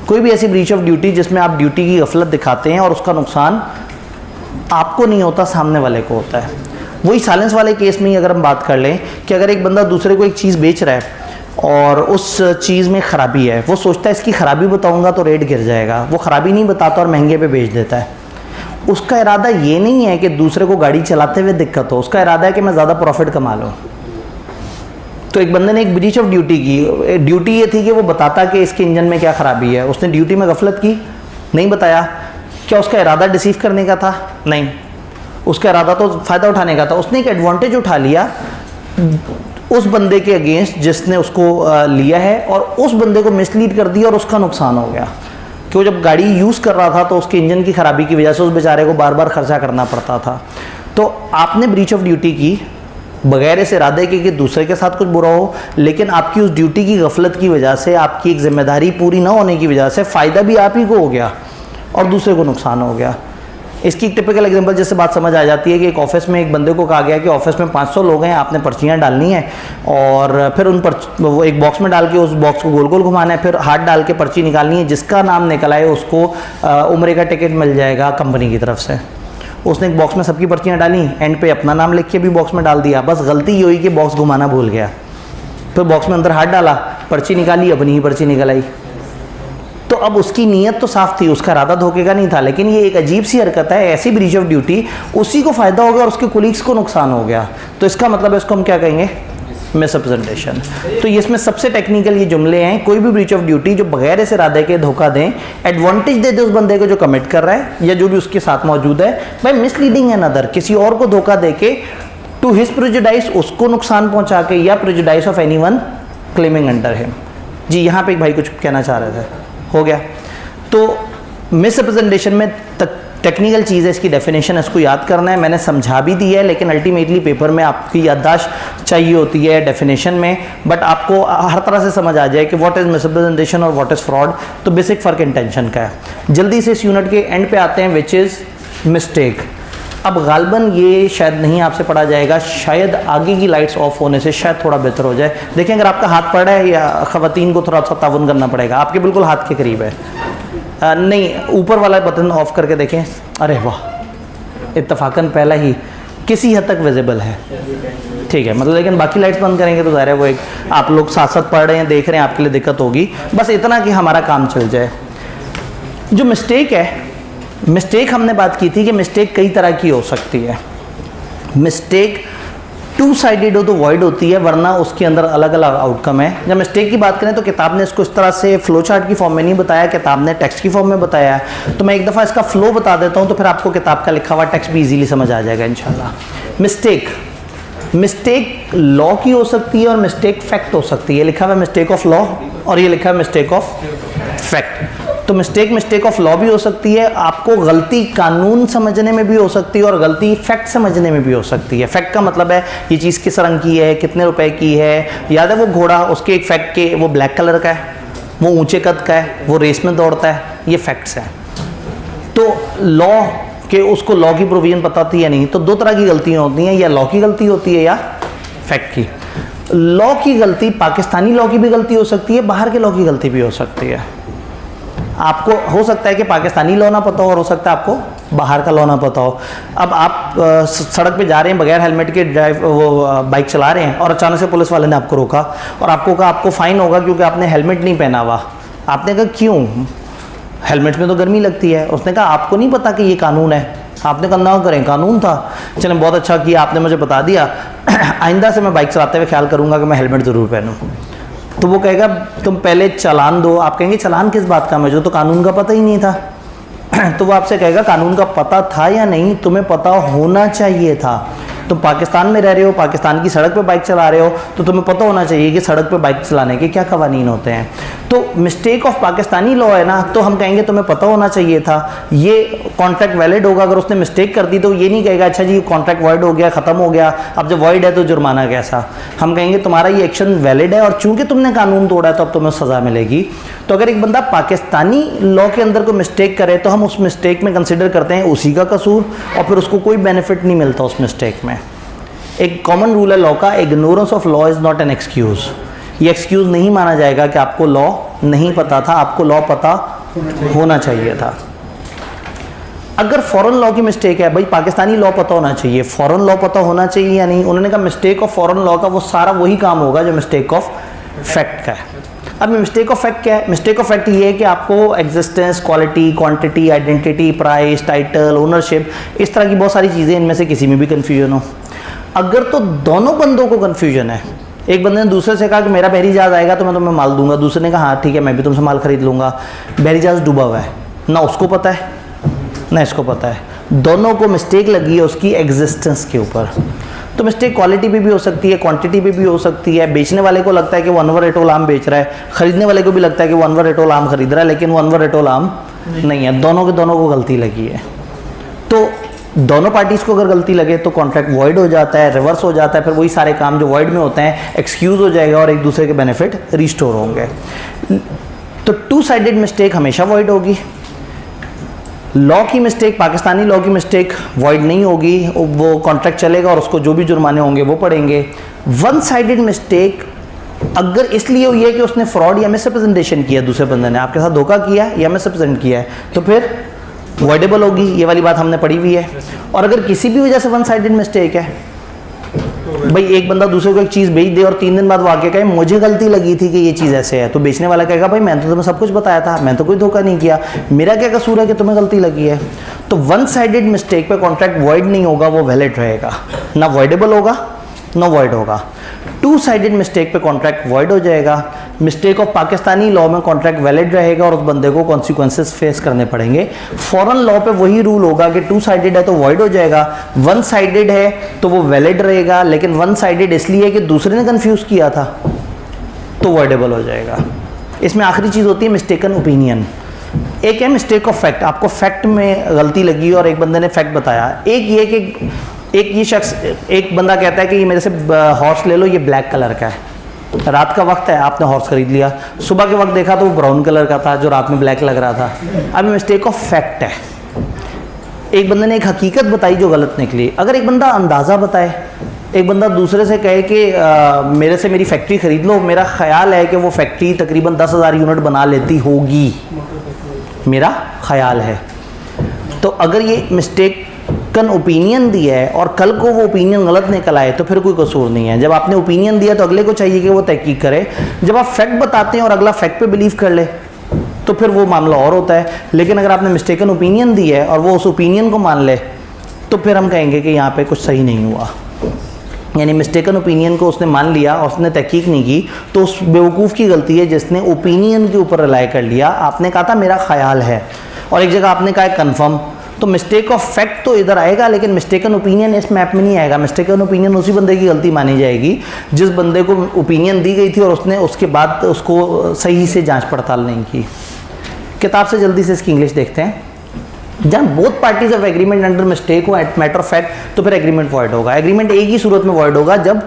कोई भी ऐसी ब्रीच ऑफ ड्यूटी जिसमें आप ड्यूटी की गफलत दिखाते हैं और उसका नुकसान आपको नहीं होता, सामने वाले को होता है। वही साइलेंस वाले केस में ही अगर हम बात कर लें कि अगर एक बंदा दूसरे को एक चीज़ बेच रहा है और उस चीज़ में ख़राबी है, वो सोचता है इसकी ख़राबी बताऊंगा तो रेट गिर जाएगा, वो ख़राबी नहीं बताता और महंगे पे बेच देता है। उसका इरादा ये नहीं है कि दूसरे को गाड़ी चलाते हुए दिक्कत हो, उसका इरादा है कि मैं ज़्यादा प्रॉफिट कमा लूँ। तो एक बंदे ने एक ब्रीच ऑफ ड्यूटी की, ड्यूटी ये थी कि वो बताता कि इसके इंजन में क्या ख़राबी है, उसने ड्यूटी में गफलत की, नहीं बताया। क्या उसका इरादा डिसीव करने का था? नहीं, उसका इरादा तो फ़ायदा उठाने का था। उसने एक एडवांटेज उठा लिया उस बंदे के अगेंस्ट जिसने उसको लिया है, और उस बंदे को मिसलीड कर दिया और उसका नुकसान हो गया कि वो जब गाड़ी यूज़ कर रहा था तो उसके इंजन की ख़राबी की वजह से उस बेचारे को बार बार खर्चा करना पड़ता था। तो आपने ब्रीच ऑफ ड्यूटी की बगैर इस इरादे के कि दूसरे के साथ कुछ बुरा हो, लेकिन आपकी उस ड्यूटी की गफलत की वजह से, आपकी एक जिम्मेदारी पूरी ना होने की वजह से फ़ायदा भी आप ही को हो गया और दूसरे को नुकसान हो गया। इसकी एक टिपिकल एग्जांपल जिससे बात समझ आ जाती है कि एक ऑफिस में एक बंदे को कहा गया कि ऑफिस में 500 लोग हैं, आपने पर्चियाँ डालनी है और फिर उन वो एक बॉक्स में डाल के उस बॉक्स को गोल गोल घुमाना है, फिर हाथ डाल के पर्ची निकालनी है, जिसका नाम निकल आए उसको उम्रे का टिकट मिल जाएगा कंपनी की तरफ से। उसने एक बॉक्स में सबकी पर्चियाँ डाली, एंड पे अपना नाम लिख के भी बॉक्स में डाल दिया, बस गलती ये हुई कि बॉक्स घुमाना भूल गया। फिर बॉक्स में अंदर हाथ डाला, पर्ची निकाली, अपनी ही पर्ची निकल आई। तो अब उसकी नीयत तो साफ थी, उसका इरादा धोखे का नहीं था, लेकिन ये एक अजीब सी हरकत है, ऐसी ब्रीच ऑफ ड्यूटी, उसी को फ़ायदा हो गया और उसके कोलीग्स को नुकसान हो गया। तो इसका मतलब है, इसको हम क्या कहेंगे? मिसरिप्रेजेंटेशन। तो ये इसमें सबसे टेक्निकल ये जुमले हैं, कोई भी ब्रीच ऑफ ड्यूटी जो बगैर इस इरादे के धोखा दें, एडवांटेज दे दे उस बंदे को जो कमिट कर रहा है या जो भी उसके साथ मौजूद है, बाय मिसलीडिंग एन अदर, किसी और को धोखा दे के, टू हिज प्रेजुडाइस, उसको नुकसान पहुंचा के, या prejudice of anyone claiming under him. जी, यहाँ पे एक भाई कुछ कहना चाह रहे थे, हो गया। तो मिसरिप्रेजेंटेशन में टेक्निकल चीज़ है, इसकी डेफिनेशन इसको याद करना है, मैंने समझा भी दी है, लेकिन अल्टीमेटली पेपर में आपकी याददाश्त चाहिए होती है डेफिनेशन में, बट आपको हर तरह से समझ आ जाए कि व्हाट इज़ मिसरिप्रेजेंटेशन और व्हाट इज़ फ्रॉड। तो बेसिक फ़र्क इंटेंशन का है। जल्दी से इस यूनिट के एंड पे आते हैं, विच इज़ मिस्टेक। अब गालबन ये शायद नहीं आपसे पढ़ा जाएगा, शायद आगे की लाइट्स ऑफ होने से शायद थोड़ा बेहतर हो जाए। देखें, अगर आपका हाथ पड़ा है, या ख़वातीन को थोड़ा सा ताउन करना पड़ेगा, आपके बिल्कुल हाथ के करीब है। नहीं, ऊपर वाला बटन ऑफ करके देखें। अरे वाह, इत्तफाकन पहला ही किसी हद तक विजिबल है, ठीक है। मतलब लेकिन बाकी लाइट्स बंद करेंगे तो ज़ाहिर है वो एक आप लोग साथ साथ पढ़ रहे हैं, देख रहे हैं, आपके लिए दिक्कत होगी। बस इतना कि हमारा काम चल जाए। जो मिस्टेक है, मिस्टेक हमने बात की थी कि मिस्टेक कई तरह की हो सकती है। मिस्टेक टू साइडेड हो तो वॉइड होती है, वरना उसके अंदर अलग अलग आउटकम है। जब मिस्टेक की बात करें तो किताब ने इसको इस तरह से फ्लो चार्ट की फॉर्म में नहीं बताया, किताब ने टेक्स्ट की फॉर्म में बताया है। तो मैं एक दफ़ा इसका फ्लो बता देता हूँ, तो फिर आपको किताब का लिखा हुआ टेक्स्ट भी इजीली समझ आ जाएगा इंशाल्लाह। मिस्टेक लॉ की हो सकती है और मिस्टेक फैक्ट हो सकती है। लिखा हुआ है मिस्टेक ऑफ लॉ और ये लिखा है मिस्टेक ऑफ फैक्ट। तो मिस्टेक ऑफ लॉ भी हो सकती है, आपको गलती कानून समझने में भी हो सकती है और गलती फैक्ट समझने में भी हो सकती है। फैक्ट का मतलब है ये चीज़ किस रंग की है, कितने रुपए की है। याद है वो घोड़ा, उसके एक फैक्ट के वो ब्लैक कलर का है, वो ऊंचे कद का है, वो रेस में दौड़ता है, ये फैक्ट्स हैं। तो लॉ के उसको लॉ की प्रोविजन पता थी या नहीं। तो दो तरह की गलतियाँ होती हैं, या लॉ की गलती होती है या फैक्ट की। लॉ की गलती पाकिस्तानी लॉ की भी गलती हो सकती है, बाहर के लॉ की गलती भी हो सकती है। आपको हो सकता है कि पाकिस्तानी लॉ ना पता हो और हो सकता है आपको बाहर का लॉ ना पता हो। अब आप सड़क पे जा रहे हैं बगैर हेलमेट के बाइक चला रहे हैं और अचानक से पुलिस वाले ने आपको रोका और आपको कहा आपको फ़ाइन होगा क्योंकि आपने हेलमेट नहीं पहना हुआ। आपने कहा क्यों, हेलमेट में तो गर्मी लगती है। उसने कहा आपको नहीं पता कि ये कानून है। आपने कहा ना करें, कानून था। चलें बहुत अच्छा किया आपने मुझे बता दिया, आइंदा से मैं बाइक चलाते हुए ख्याल करूँगा कि मैं हेलमेट ज़रूर पहनूँ। तो वो कहेगा तुम पहले चालान दो। आप कहेंगे चालान किस बात का, मुझे तो कानून का पता ही नहीं था। तो वो आपसे कहेगा कानून का पता था या नहीं, तुम्हें पता होना चाहिए था। तुम पाकिस्तान में रह रहे हो, पाकिस्तान की सड़क पे बाइक चला रहे हो, तो तुम्हें पता होना चाहिए कि सड़क पे बाइक चलाने के क्या कवानीन होते हैं। तो मिस्टेक ऑफ पाकिस्तानी लॉ है ना, तो हम कहेंगे तुम्हें पता होना चाहिए था, ये कॉन्ट्रैक्ट वैलिड होगा। अगर उसने मिस्टेक कर दी तो ये नहीं कहेगा अच्छा जी कॉन्ट्रैक्ट वॉइड हो गया, ख़त्म हो गया, अब जब वॉइड है तो जुर्माना कैसा। हम कहेंगे तुम्हारा ये एक्शन वैलिड है और चूंकि तुमने कानून तोड़ा है तो अब तुम्हें सज़ा मिलेगी। तो अगर एक बंदा पाकिस्तानी लॉ के अंदर कोई मिस्टेक करे तो हम उस मिस्टेक में कंसिडर करते हैं उसी का कसूर और फिर उसको कोई बेनिफिट नहीं मिलता उस मिस्टेक में। एक कॉमन रूल है लॉ का, ignorance of law is not an excuse. ये एक्सक्यूज़ नहीं माना जाएगा कि आपको लॉ नहीं पता था, आपको लॉ पता होना चाहिए था। अगर फॉरेन लॉ की मिस्टेक है, भाई पाकिस्तानी लॉ पता होना चाहिए, फॉरेन लॉ पता होना चाहिए या नहीं। उन्होंने कहा मिस्टेक ऑफ फॉरेन लॉ का वो सारा वही काम होगा जो मिस्टेक ऑफ फैक्ट का है। अब मिस्टेक ऑफ फैक्ट क्या है? मिस्टेक ऑफ फैक्ट ये है कि आपको existence, quality, quantity, identity, price, title, ownership, इस तरह की बहुत सारी चीज़ें, इनमें से किसी में भी कन्फ्यूजन हो। अगर तो दोनों बंदों को कन्फ्यूजन है, एक बंदे ने दूसरे से कहा कि मेरा बहरी जहाज़ आएगा तो मैं तुम्हें माल दूंगा, दूसरे ने कहा हाँ ठीक है मैं भी तुमसे माल खरीद लूँगा, बहरी जहाज़ डूबा हुआ है, ना उसको पता है ना इसको पता है, दोनों को मिस्टेक लगी है उसकी एग्जिस्टेंस के ऊपर। तो मिस्टेक क्वालिटी पे भी हो सकती है, क्वांटिटी पे भी हो सकती है। बेचने वाले को लगता है कि वो अनवर एटोल आम बेच रहा है, खरीदने वाले को भी लगता है कि वो अनवर एटोल आम खरीद रहा है, लेकिन वो अनवर एटोल आम नहीं है। दोनों के दोनों को गलती लगी है। तो दोनों पार्टीज़ को अगर गलती लगे तो कॉन्ट्रैक्ट वॉइड हो जाता है, रिवर्स हो जाता है, फिर वही सारे काम जो वॉइड में होते हैं एक्सक्यूज़ हो जाएगा और एक दूसरे के बेनिफिट रिस्टोर होंगे। तो टू साइडेड मिस्टेक हमेशा वॉइड होगी। लॉ की मिस्टेक, पाकिस्तानी लॉ की मिस्टेक वॉइड नहीं होगी, वो कॉन्ट्रैक्ट चलेगा और उसको जो भी जुर्माने होंगे वो पड़ेंगे। वन साइडेड मिस्टेक अगर इसलिए हुई है कि उसने फ्रॉड या मिसरिप्रेजेंटेशन किया, दूसरे बंदे ने आपके साथ धोखा किया या मिसरिप्रेजेंट किया है, तो फिर वॉइडेबल होगी। ये वाली बात हमने पढ़ी हुई है। और अगर किसी भी वजह से वन साइडेड मिस्टेक है, भाई एक बंदा दूसरे को एक चीज़ बेच दे और 3 दिन बाद वो आके कहे मुझे गलती लगी थी कि ये चीज़ ऐसे है, तो बेचने वाला कहेगा भाई मैंने तो तुम्हें सब कुछ बताया था, मैं तो कोई धोखा नहीं किया, मेरा क्या कसूर है कि तुम्हें गलती लगी है। तो वन साइडेड मिस्टेक पे कॉन्ट्रैक्ट वॉइड नहीं होगा, वो वैलिड रहेगा, ना वॉइडेबल होगा ना वॉइड होगा। टू साइडेड मिस्टेक पे कॉन्ट्रैक्ट वॉइड हो जाएगा। मिस्टेक ऑफ पाकिस्तानी लॉ में कॉन्ट्रैक्ट वैलिड रहेगा और उस बंदे को कॉन्सिक्वेंसेस फेस करने पड़ेंगे। फॉरेन लॉ पे वही रूल होगा कि टू साइडेड है तो वॉइड हो जाएगा, वन साइडेड है तो वो वैलिड रहेगा, लेकिन वन साइडेड इसलिए कि दूसरे ने कंफ्यूज किया था तो वॉइडेबल हो जाएगा। इसमें आखिरी चीज़ होती है मिस्टेकन ओपिनियन। एक है मिस्टेक ऑफ फैक्ट, आपको फैक्ट में गलती लगी और एक बंदे ने फैक्ट बताया। एक ये शख्स, एक बंदा कहता है कि ये मेरे से हॉर्स ले लो, ये ब्लैक कलर का है, रात का वक्त है, आपने हॉर्स खरीद लिया, सुबह के वक्त देखा तो वो ब्राउन कलर का था जो रात में ब्लैक लग रहा था। अब मिस्टेक ऑफ फैक्ट है, एक बंदे ने एक हकीकत बताई जो गलत निकली। अगर एक बंदा अंदाज़ा बताए, एक बंदा दूसरे से कहे कि मेरे से मेरी फैक्ट्री खरीद लो, मेरा ख्याल है कि वो फैक्ट्री तकरीबन 10,000 यूनिट बना लेती होगी, मेरा ख्याल है, तो अगर ये मिस्टेक कन ओपिनियन दिया है और कल को वो ओपिनियन गलत निकल आए तो फिर कोई कसूर नहीं है। जब आपने ओपिनियन दिया तो अगले को चाहिए कि वो तहकीक करे। जब आप फैक्ट बताते हैं और अगला फैक्ट पे बिलीव कर ले तो फिर वो मामला और होता है। लेकिन अगर आपने मिस्टेकन ओपिनियन दी है और वो उस ओपिनियन को मान ले तो फिर हम कहेंगे कि यहाँ पे कुछ सही नहीं हुआ। यानी मिस्टेकन ओपिनियन को उसने मान लिया और उसने तहकीक नहीं की तो उस बेवकूफ़ की गलती है जिसने ओपिनियन के ऊपर रिलाई कर लिया। आपने कहा था मेरा ख्याल है और एक जगह आपने कहा है कन्फर्म, तो मिस्टेक ऑफ फैक्ट तो इधर आएगा लेकिन मिस्टेकन ओपिनियन इस मैप में नहीं आएगा। मिस्टेकन ओपिनियन उसी बंदे की गलती मानी जाएगी जिस बंदे को ओपिनियन दी गई थी और उसने उसके बाद उसको सही से जांच पड़ताल नहीं की। किताब से जल्दी से इसकी इंग्लिश देखते हैं। जब both parties of agreement under mistake हो एट मैटर ऑफ फैक्ट तो फिर एग्रीमेंट वॉइड होगा। एग्रीमेंट एक ही सूरत में वॉइड होगा जब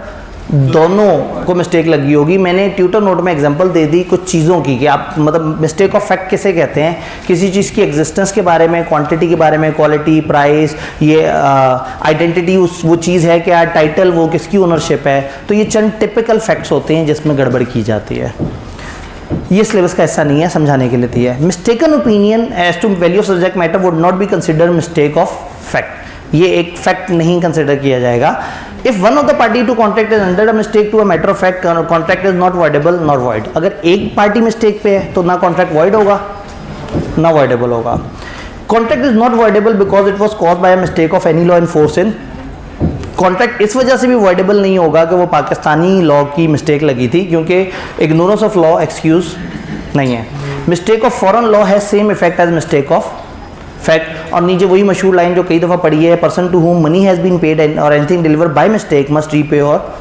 दोनों को मिस्टेक लगी होगी। मैंने ट्यूटर नोट में एग्जांपल दे दी कुछ चीज़ों की कि आप मतलब मिस्टेक ऑफ फैक्ट किसे कहते हैं, किसी चीज़ की एग्जिस्टेंस के बारे में, क्वांटिटी के बारे में, क्वालिटी, प्राइस, ये आइडेंटिटी उस वो चीज़ है क्या, टाइटल वो किसकी ओनरशिप है। तो ये चंद टिपिकल फैक्ट्स होते हैं जिसमें गड़बड़ की जाती है। ये सिलेबस का हिस्सा नहीं है, समझाने के लिए दिया है। Mistaken opinion as to value of subject matter would not be considered mistake of fact. ये एक फैक्ट नहीं कंसिडर किया जाएगा। If one of the party to contract is under a mistake to a matter of fact, contract is not voidable not void. अगर एक party mistake पे है तो ना कॉन्ट्रैक्ट वॉइड होगा ना वॉइडेबल होगा। Contract is not voidable because it was caused by a mistake of any law in force in. Contract इस वजह से भी वॉइडेबल नहीं होगा कि वो पाकिस्तानी लॉ की मिस्टेक लगी थी, क्योंकि इग्नोरेंस ऑफ लॉ एक्सक्यूज नहीं है। Mistake of foreign law has same effect as mistake of fact. और नीचे वही मशहूर लाइन जो कई दफ़ा पढ़ी है, person to whom money has been paid or anything delivered by mistake must repay or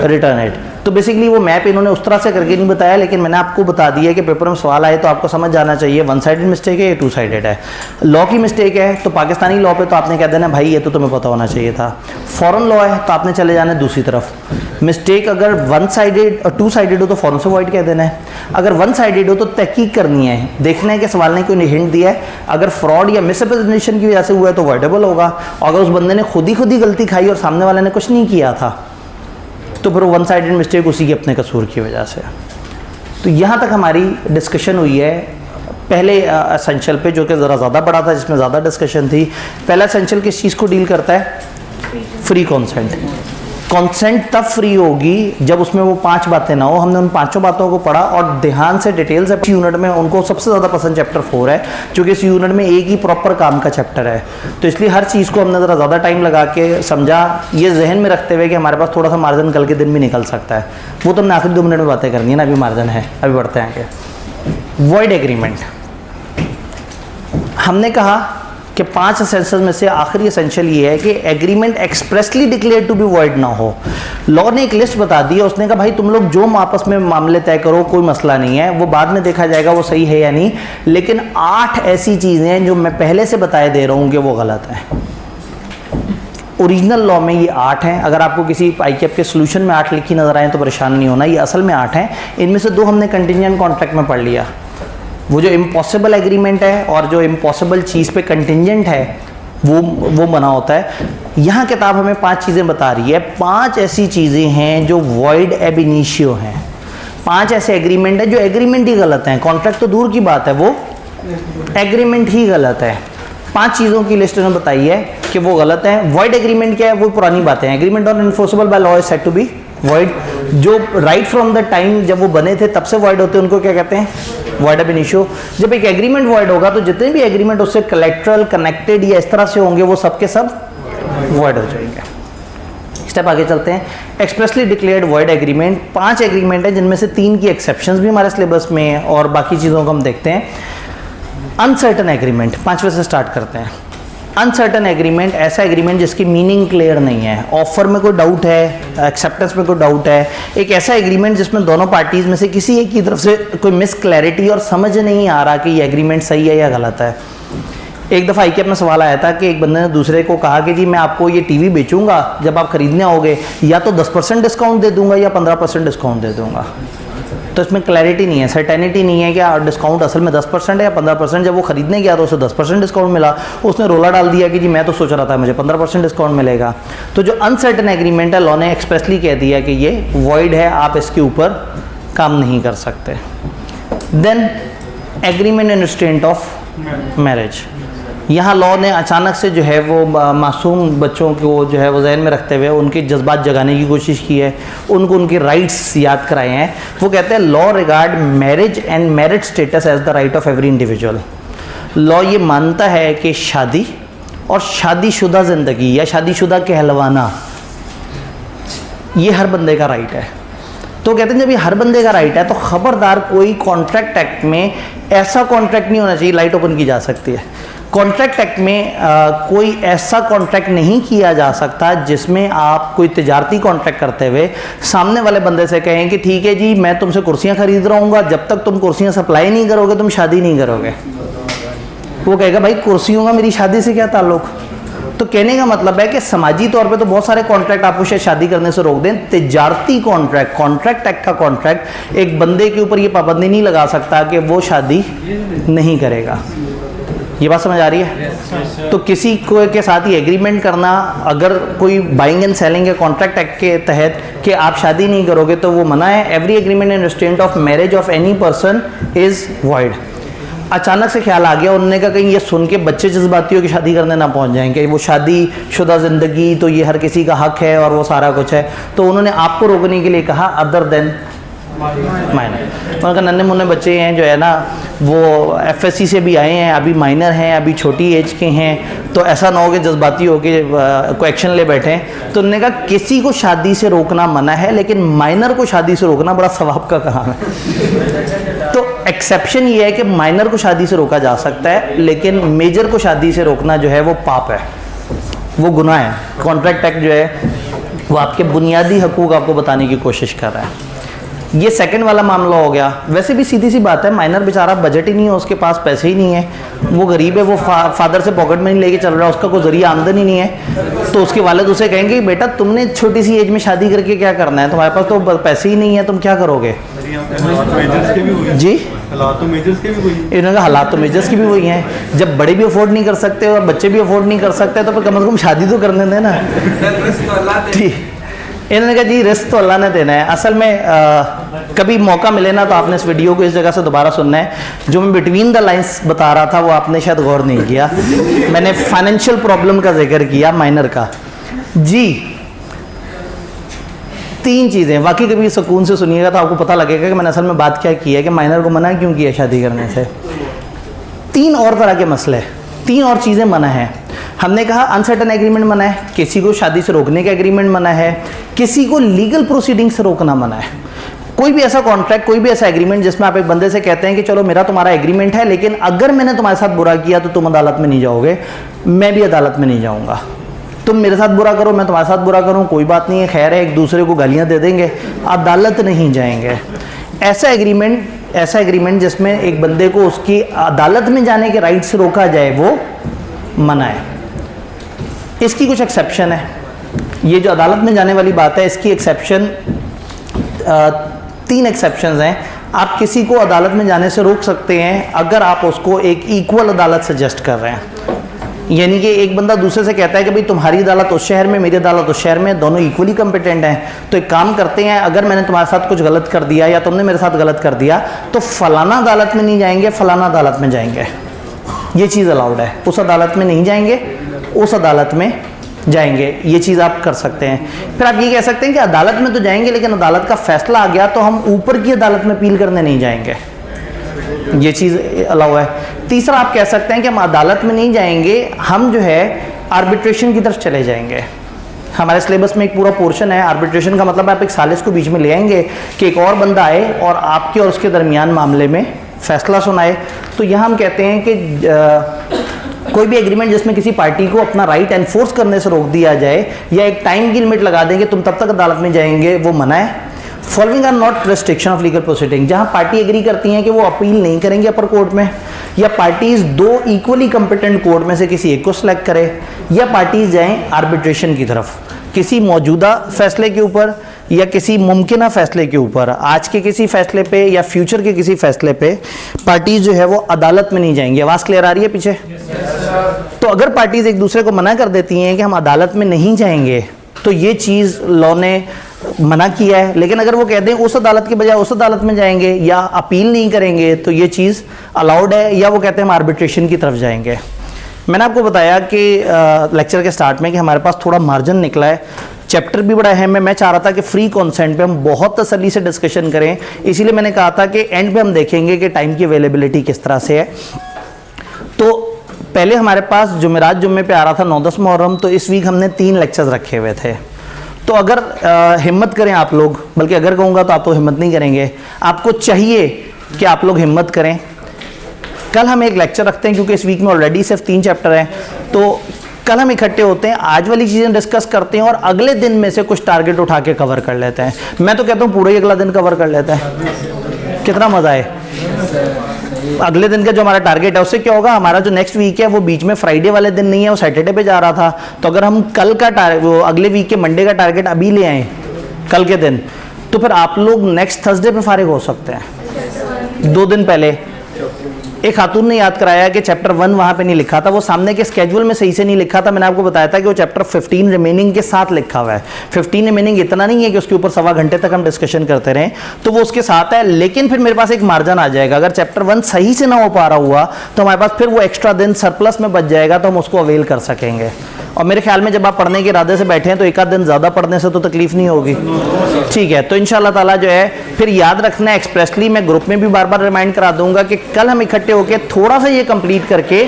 return it. तो बेसिकली वो मैप इन्होंने उस तरह से करके नहीं बताया, लेकिन मैंने आपको बता दिया कि पेपर में सवाल आए तो आपको समझ जाना चाहिए वन साइडेड मिस्टेक है या टू साइडेड है। लॉ की मिस्टेक है तो पाकिस्तानी लॉ पे तो आपने कह देना भाई ये तो तुम्हें पता होना चाहिए था। फॉरेन लॉ है तो आपने चले जाना दूसरी तरफ। मिस्टेक अगर वन साइडेड और टू साइडेड हो तो फॉरेन से अवॉइड कह देना है। अगर वन साइडेड हो तो तहकीक करनी है, देखना है कि सवाल ने कोई हिंट दिया है। अगर फ्रॉड या मिसरिप्रेजेंटेशन की वजह से हुआ है तो अवॉइडेबल होगा। और अगर उस बंदे ने खुद ही गलती खाई और सामने वाले ने कुछ नहीं किया था तो फिर वन साइडेड मिस्टेक उसी के अपने कसूर की वजह से। तो यहाँ तक हमारी डिस्कशन हुई है पहले एसेंशियल पे, जो कि ज़रा ज़्यादा बड़ा था, जिसमें ज़्यादा डिस्कशन थी। पहला एसेंशियल किस चीज़ को डील करता है? Free consent. कॉन्सेंट तब फ्री होगी जब उसमें वो 5 बातें ना हो। हमने उन 5 बातों को पढ़ा और ध्यान से डिटेल से यूनिट में उनको सबसे ज़्यादा पसंद चैप्टर 4 है, क्योंकि इस यूनिट में एक ही प्रॉपर काम का चैप्टर है। तो इसलिए हर चीज़ को हमने ज़रा ज़्यादा टाइम लगा के समझा, ये जहन में रखते हुए कि हमारे पास थोड़ा सा मार्जिन कल के दिन भी निकल सकता है। वो तो हमने आखिरी 2 मिनट में बातें करनी है ना, अभी मार्जिन है, अभी बढ़ते हैं आगे। वॉइड एग्रीमेंट, हमने कहा कि 5 एसेंशियल में से आखिरी एसेंशियल ये है कि agreement expressly declare to be void ना हो। लॉ ने एक लिस्ट बता दी है, उसने कहा भाई तुम लोग जो आपस में मामले तय करो, कोई मसला नहीं है, वो बाद में देखा जाएगा वो सही है या नहीं। लेकिन 8 ऐसी चीज़ें हैं जो मैं पहले से बताए दे रहा हूँ कि वो गलत है। ओरिजिनल लॉ में ये 8 हैं। अगर आपको किसी ICAP के सोल्यूशन में 8 लिखी नजर आए तो परेशान नहीं होना, ये असल में 8 हैं। इनमें से 2 हमने कंटिजेंट कॉन्ट्रैक्ट में पढ़ लिया, वो जो इम्पॉसिबल एग्रीमेंट है और जो इम्पॉसिबल चीज़ पे कंटिजेंट है वो बना होता है। यहाँ किताब हमें 5 चीज़ें बता रही है। 5 ऐसी चीज़ें हैं जो वॉइड एब इनिशियो हैं। 5 ऐसे एग्रीमेंट है जो एग्रीमेंट ही गलत हैं। कॉन्ट्रैक्ट तो दूर की बात है, वो एग्रीमेंट ही गलत है। 5 चीज़ों की लिस्ट उन्होंने बताई है कि वो गलत है। वॉइड एग्रीमेंट क्या है? वो पुरानी बातें हैं। Agreement unenforceable by law is said to be void. जो राइट फ्रॉम द टाइम जब वो बने थे तब से वॉइड होते हैं, उनको क्या कहते हैं? वॉइड एब इनिशियो। जब एक एग्रीमेंट वॉइड होगा तो जितने भी एग्रीमेंट उससे कलेक्ट्रल कनेक्टेड या इस तरह से होंगे वो सब के सब वॉइड हो जाएंगे। स्टेप आगे चलते हैं। Expressly declared void agreement, 5 agreement है जिनमें से 3 की एक्सेप्शंस भी हमारे सिलेबस में है और बाकी चीज़ों को हम देखते हैं। अनसर्टन एग्रीमेंट, 5वें से स्टार्ट करते हैं। अनसर्टन एग्रीमेंट ऐसा एग्रीमेंट जिसकी मीनिंग क्लियर नहीं है, ऑफर में कोई डाउट है, एक्सेप्टेंस में कोई डाउट है। एक ऐसा एग्रीमेंट जिसमें दोनों पार्टीज में से किसी एक की तरफ से कोई मिस क्लैरिटी और समझ नहीं आ रहा कि ये एग्रीमेंट सही है या गलत है। एक दफ़ा ICAP में सवाल आया था कि एक बंदे ने दूसरे को कहा कि जी मैं आपको ये टीवी बेचूंगा, जब आप खरीदने आओगे या तो 10% डिस्काउंट दे दूंगा या 15% डिस्काउंट दे दूंगा। तो इसमें क्लैरिटी नहीं है, सर्टेनिटी नहीं है कि डिस्काउंट असल में 10% है या 15%। जब वो खरीदने गया तो उसे 10% डिस्काउंट मिला, उसने रोला डाल दिया कि जी मैं तो सोच रहा था मुझे 15% डिस्काउंट मिलेगा। तो जो अनसर्टेन एग्रीमेंट है, लॉ ने एक्सप्रेसली कह दिया कि ये वॉइड है, आप इसके ऊपर काम नहीं कर सकते। Then agreement in instant of marriage, यहाँ लॉ ने अचानक से जो है वो मासूम बच्चों को जो है वो जहन में रखते हुए उनके जज्बात जगाने की कोशिश की है, उनको उनके राइट्स याद कराए हैं। वो कहते हैं law regard marriage and married status as the right of every individual. Law ये मानता है कि शादी और शादीशुदा ज़िंदगी या शादीशुदा कहलवाना ये हर बंदे का राइट है। तो कहते हैं जब ये हर बंदे का राइट है तो ख़बरदार कोई कॉन्ट्रैक्ट एक्ट में ऐसा कॉन्ट्रैक्ट नहीं होना चाहिए, लाइट ओपन की जा सकती है। कॉन्ट्रैक्ट एक्ट में कोई ऐसा कॉन्ट्रैक्ट नहीं किया जा सकता जिसमें आप कोई तिजारती कॉन्ट्रैक्ट करते हुए सामने वाले बंदे से कहें कि ठीक है जी मैं तुमसे कुर्सियाँ खरीद रहा हूँ, जब तक तुम कुर्सियाँ सप्लाई नहीं करोगे तुम शादी नहीं करोगे। वो कहेगा भाई कुर्सियों का मेरी शादी से क्या ताल्लुक। तो कहने का मतलब है कि समाजी तौर पे तो बहुत सारे कॉन्ट्रैक्ट आपको शायद शादी करने से रोक दें, तिजारती कॉन्ट्रैक्ट, कॉन्ट्रैक्ट एक्ट का कॉन्ट्रैक्ट एक बंदे के ऊपर ये पाबंदी नहीं लगा सकता कि वो शादी नहीं करेगा। ये बात समझ आ रही है? तो किसी को के साथ ही एग्रीमेंट करना, अगर कोई बाइंग एंड सेलिंग के कॉन्ट्रैक्ट एक्ट के तहत कि आप शादी नहीं करोगे तो वो मना है। Every agreement and restraint of marriage of any person is void. अचानक से ख्याल आ गया, उन्होंने कहा कहीं ये सुन के बच्चे जज्बातियों की शादी करने ना पहुंच जाएंगे, वो शादीशुदा ज़िंदगी तो ये हर किसी का हक है और वो सारा कुछ है। तो उन्होंने आपको रोकने के लिए कहा अदर देन माइनर। उन्होंने कहा नन्हे मुन्ने बच्चे हैं जो है ना वो FSC से भी आए हैं, अभी माइनर हैं, अभी छोटी एज के हैं, तो ऐसा ना हो कि जज्बाती हो के कोई एक्शन ले बैठे। तो उन्होंने कहा किसी को शादी से रोकना मना है लेकिन माइनर को शादी से रोकना बड़ा सवाब का काम है। तो एक्सेप्शन ये है कि माइनर को शादी से रोका जा सकता है लेकिन मेजर को शादी से रोकना जो है वो पाप है, वो गुनाह है। कॉन्ट्रैक्ट एक्ट जो है वो आपके बुनियादी हकूक़ आपको बताने की कोशिश कर रहा है। ये सेकंड वाला मामला हो गया। वैसे भी सीधी सी बात है, माइनर बेचारा बजट ही नहीं है, उसके पास पैसे ही नहीं है, वो गरीब है, वो फादर से पॉकेट मनी लेके चल रहा है, उसका कोई जरिया आमदनी ही नहीं है। तो उसके वालिद उसे कहेंगे बेटा तुमने छोटी सी एज में शादी करके क्या करना है, तुम्हारे पास तो पैसे ही नहीं है, तुम क्या करोगे जी। हालात तो मेजर्स के भी वही हैं। इन्होंने कहा हालात तो मेजर्स की भी वही हैं। जब बड़े भी अफोर्ड नहीं कर सकते और बच्चे भी अफोर्ड नहीं कर सकते तो फिर कम से कम शादी तो करने देना। ठीक, इन्होंने कहा जी रिस्क तो अल्लाह ने देना है। असल में कभी मौका मिले ना तो आपने इस वीडियो को इस जगह से दोबारा सुनना है। जो मैं बिटवीन द लाइंस बता रहा था वो आपने शायद गौर नहीं किया। मैंने फाइनेंशियल प्रॉब्लम का जिक्र किया माइनर का जी। 3 चीज़ें वाकई कभी सुकून से सुनिएगा तो आपको पता लगेगा कि मैंने असल में बात क्या की है कि माइनर को मना क्यों किया शादी करने से। 3 और तरह के मसले, 3 और चीज़ें मना है। हमने कहा अनसर्टन एग्रीमेंट मना है, किसी को शादी से रोकने का एग्रीमेंट मना है, किसी को लीगल प्रोसीडिंग से रोकना मना है। कोई भी ऐसा कॉन्ट्रैक्ट, कोई भी ऐसा एग्रीमेंट जिसमें आप एक बंदे से कहते हैं कि चलो मेरा तुम्हारा एग्रीमेंट है लेकिन अगर मैंने तुम्हारे साथ बुरा किया तो तुम अदालत में नहीं जाओगे, मैं भी अदालत में नहीं जाऊँगा। तुम मेरे साथ बुरा करो, मैं तुम्हारे साथ बुरा करूँ, कोई बात नहीं है, खैर है, एक दूसरे को गालियाँ दे देंगे, अदालत नहीं जाएंगे। ऐसा एग्रीमेंट जिसमें एक बंदे को उसकी अदालत में जाने के राइट से रोका जाए वो मना है। इसकी कुछ एक्सेप्शन है। ये जो अदालत में जाने वाली बात है इसकी एक्सेप्शन 3 एक्सेप्शंस हैं। आप किसी को अदालत में जाने से रोक सकते हैं अगर आप उसको एक इक्वल अदालत सजेस्ट कर रहे हैं। यानी कि एक बंदा दूसरे से कहता है कि भाई तुम्हारी अदालत उस शहर में, मेरी अदालत उस शहर में, दोनों इक्वली कॉम्पिटेंट हैं, तो एक काम करते हैं, अगर मैंने तुम्हारे साथ कुछ गलत कर दिया या तुमने मेरे साथ गलत कर दिया तो फलाना अदालत में नहीं जाएंगे, फलाना अदालत में जाएंगे। ये चीज़ अलाउड है। उस अदालत में नहीं जाएंगे, उस अदालत में जाएंगे। ये चीज़ आप कर सकते हैं। फिर आप ये कह सकते हैं कि अदालत में तो जाएंगे लेकिन अदालत का फैसला आ गया तो हम ऊपर की अदालत में अपील करने नहीं जाएंगे। ये चीज़ अलाउ है। तीसरा आप कह सकते हैं कि हम अदालत में नहीं जाएंगे, हम जो है आर्बिट्रेशन की तरफ चले जाएंगे। हमारे सिलेबस में एक पूरा पोर्शन है आर्बिट्रेशन का, मतलब आप एक सालिस को बीच में ले आएंगे कि एक और बंदा आए और आपके और उसके दरमियान मामले में फैसला सुनाए। तो यहाँ हम कहते हैं कि कोई भी एग्रीमेंट जिसमें किसी पार्टी को अपना राइट एनफोर्स करने से रोक दिया जाए या एक टाइम की लिमिट लगा देंगे तुम तब तक अदालत में जाएंगे, वो मना है। Following are not restriction of legal proceeding. जहां पार्टी एग्री करती हैं कि वो अपील नहीं करेंगे अपर कोर्ट में, या पार्टीज 2 इक्वली कॉम्पिटेंट कोर्ट में से किसी एक को सिलेक्ट करें, या पार्टीज जाएं आर्बिट्रेशन की तरफ किसी मौजूदा फैसले के ऊपर या किसी मुमकिना फैसले के ऊपर, आज के किसी फैसले पे या फ्यूचर के किसी फैसले पे पार्टीज जो है वो अदालत में नहीं जाएंगी। आवाज़ क्लियर आ रही है पीछे? तो अगर पार्टीज एक दूसरे को मना कर देती हैं कि हम अदालत में नहीं जाएंगे तो ये चीज़ लॉ ने मना किया है। लेकिन अगर वो कह दें उस अदालत के बजाय उस अदालत में जाएंगे या अपील नहीं करेंगे तो ये चीज़ अलाउड है, या वो कहते हैं हम आर्बिट्रेशन की तरफ जाएंगे। मैंने आपको बताया कि लेक्चर के स्टार्ट में कि हमारे पास थोड़ा मार्जिन निकला है, चैप्टर भी बड़ा अहम है। मैं चाह रहा था कि फ्री कॉन्सेंट पे हम बहुत तसल्ली से डिस्कशन करें, इसीलिए मैंने कहा था कि एंड पे हम देखेंगे कि टाइम की अवेलेबिलिटी किस तरह से है। तो पहले हमारे पास जुमेरात जुम्मे पे आ रहा था 9-10 मुहर्रम, तो इस वीक हमने 3 लेक्चर्स रखे हुए थे। तो अगर हिम्मत करें आप लोग, बल्कि अगर कहूँगा तो आप तो हिम्मत नहीं करेंगे, आपको चाहिए कि आप लोग हिम्मत करें। कल हम एक लेक्चर रखते हैं क्योंकि इस वीक में ऑलरेडी सिर्फ 3 चैप्टर हैं, तो कल हम इकट्ठे होते हैं, आज वाली चीज़ें डिस्कस करते हैं और अगले दिन में से कुछ टारगेट उठा के कवर कर लेते हैं। मैं तो कहता हूँ पूरा ही अगला दिन कवर कर लेते हैं, कितना मज़ा है। अगले दिन का जो हमारा टारगेट है उससे क्या होगा, हमारा जो नेक्स्ट वीक है वो बीच में फ्राइडे वाले दिन नहीं है, वो सैटरडे पे जा रहा था। तो अगर हम कल का वो अगले वीक के मंडे का टारगेट अभी ले आए कल के दिन, तो फिर आप लोग नेक्स्ट थर्सडे पे फारिग हो सकते हैं। 2 दिन पहले एक खातून ने याद कराया कि चैप्टर 1 वहाँ पे नहीं लिखा था, वो सामने के स्केड्यूल में सही से नहीं लिखा था। मैंने आपको बताया था कि वो चैप्टर 15 रिमेनिंग के साथ लिखा हुआ है। 15 रिमेनिंग इतना नहीं है कि उसके ऊपर 1.25 घंटे तक हम डिस्कशन करते रहें, तो वो उसके साथ है। लेकिन फिर मेरे पास एक मार्जिन आ जाएगा, अगर चैप्टर 1 सही से ना हो पा रहा हुआ तो हमारे पास फिर वो एक्स्ट्रा दिन सरप्लस में बच जाएगा, तो हम उसको अवेल कर सकेंगे। और मेरे ख्याल में जब आप पढ़ने के इरादे से बैठे हैं तो 1 आध दिन ज़्यादा पढ़ने से तो तकलीफ नहीं होगी, ठीक है। तो इंशाल्लाह ताला जो है फिर याद रखना है, एक्सप्रेसली मैं ग्रुप में भी बार बार रिमाइंड करा दूंगा कि कल हम इकट्ठे होकर थोड़ा सा ये कंप्लीट करके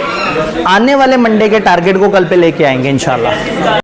आने वाले मंडे के टारगेट को कल पे लेके आएंगे इंशाल्लाह।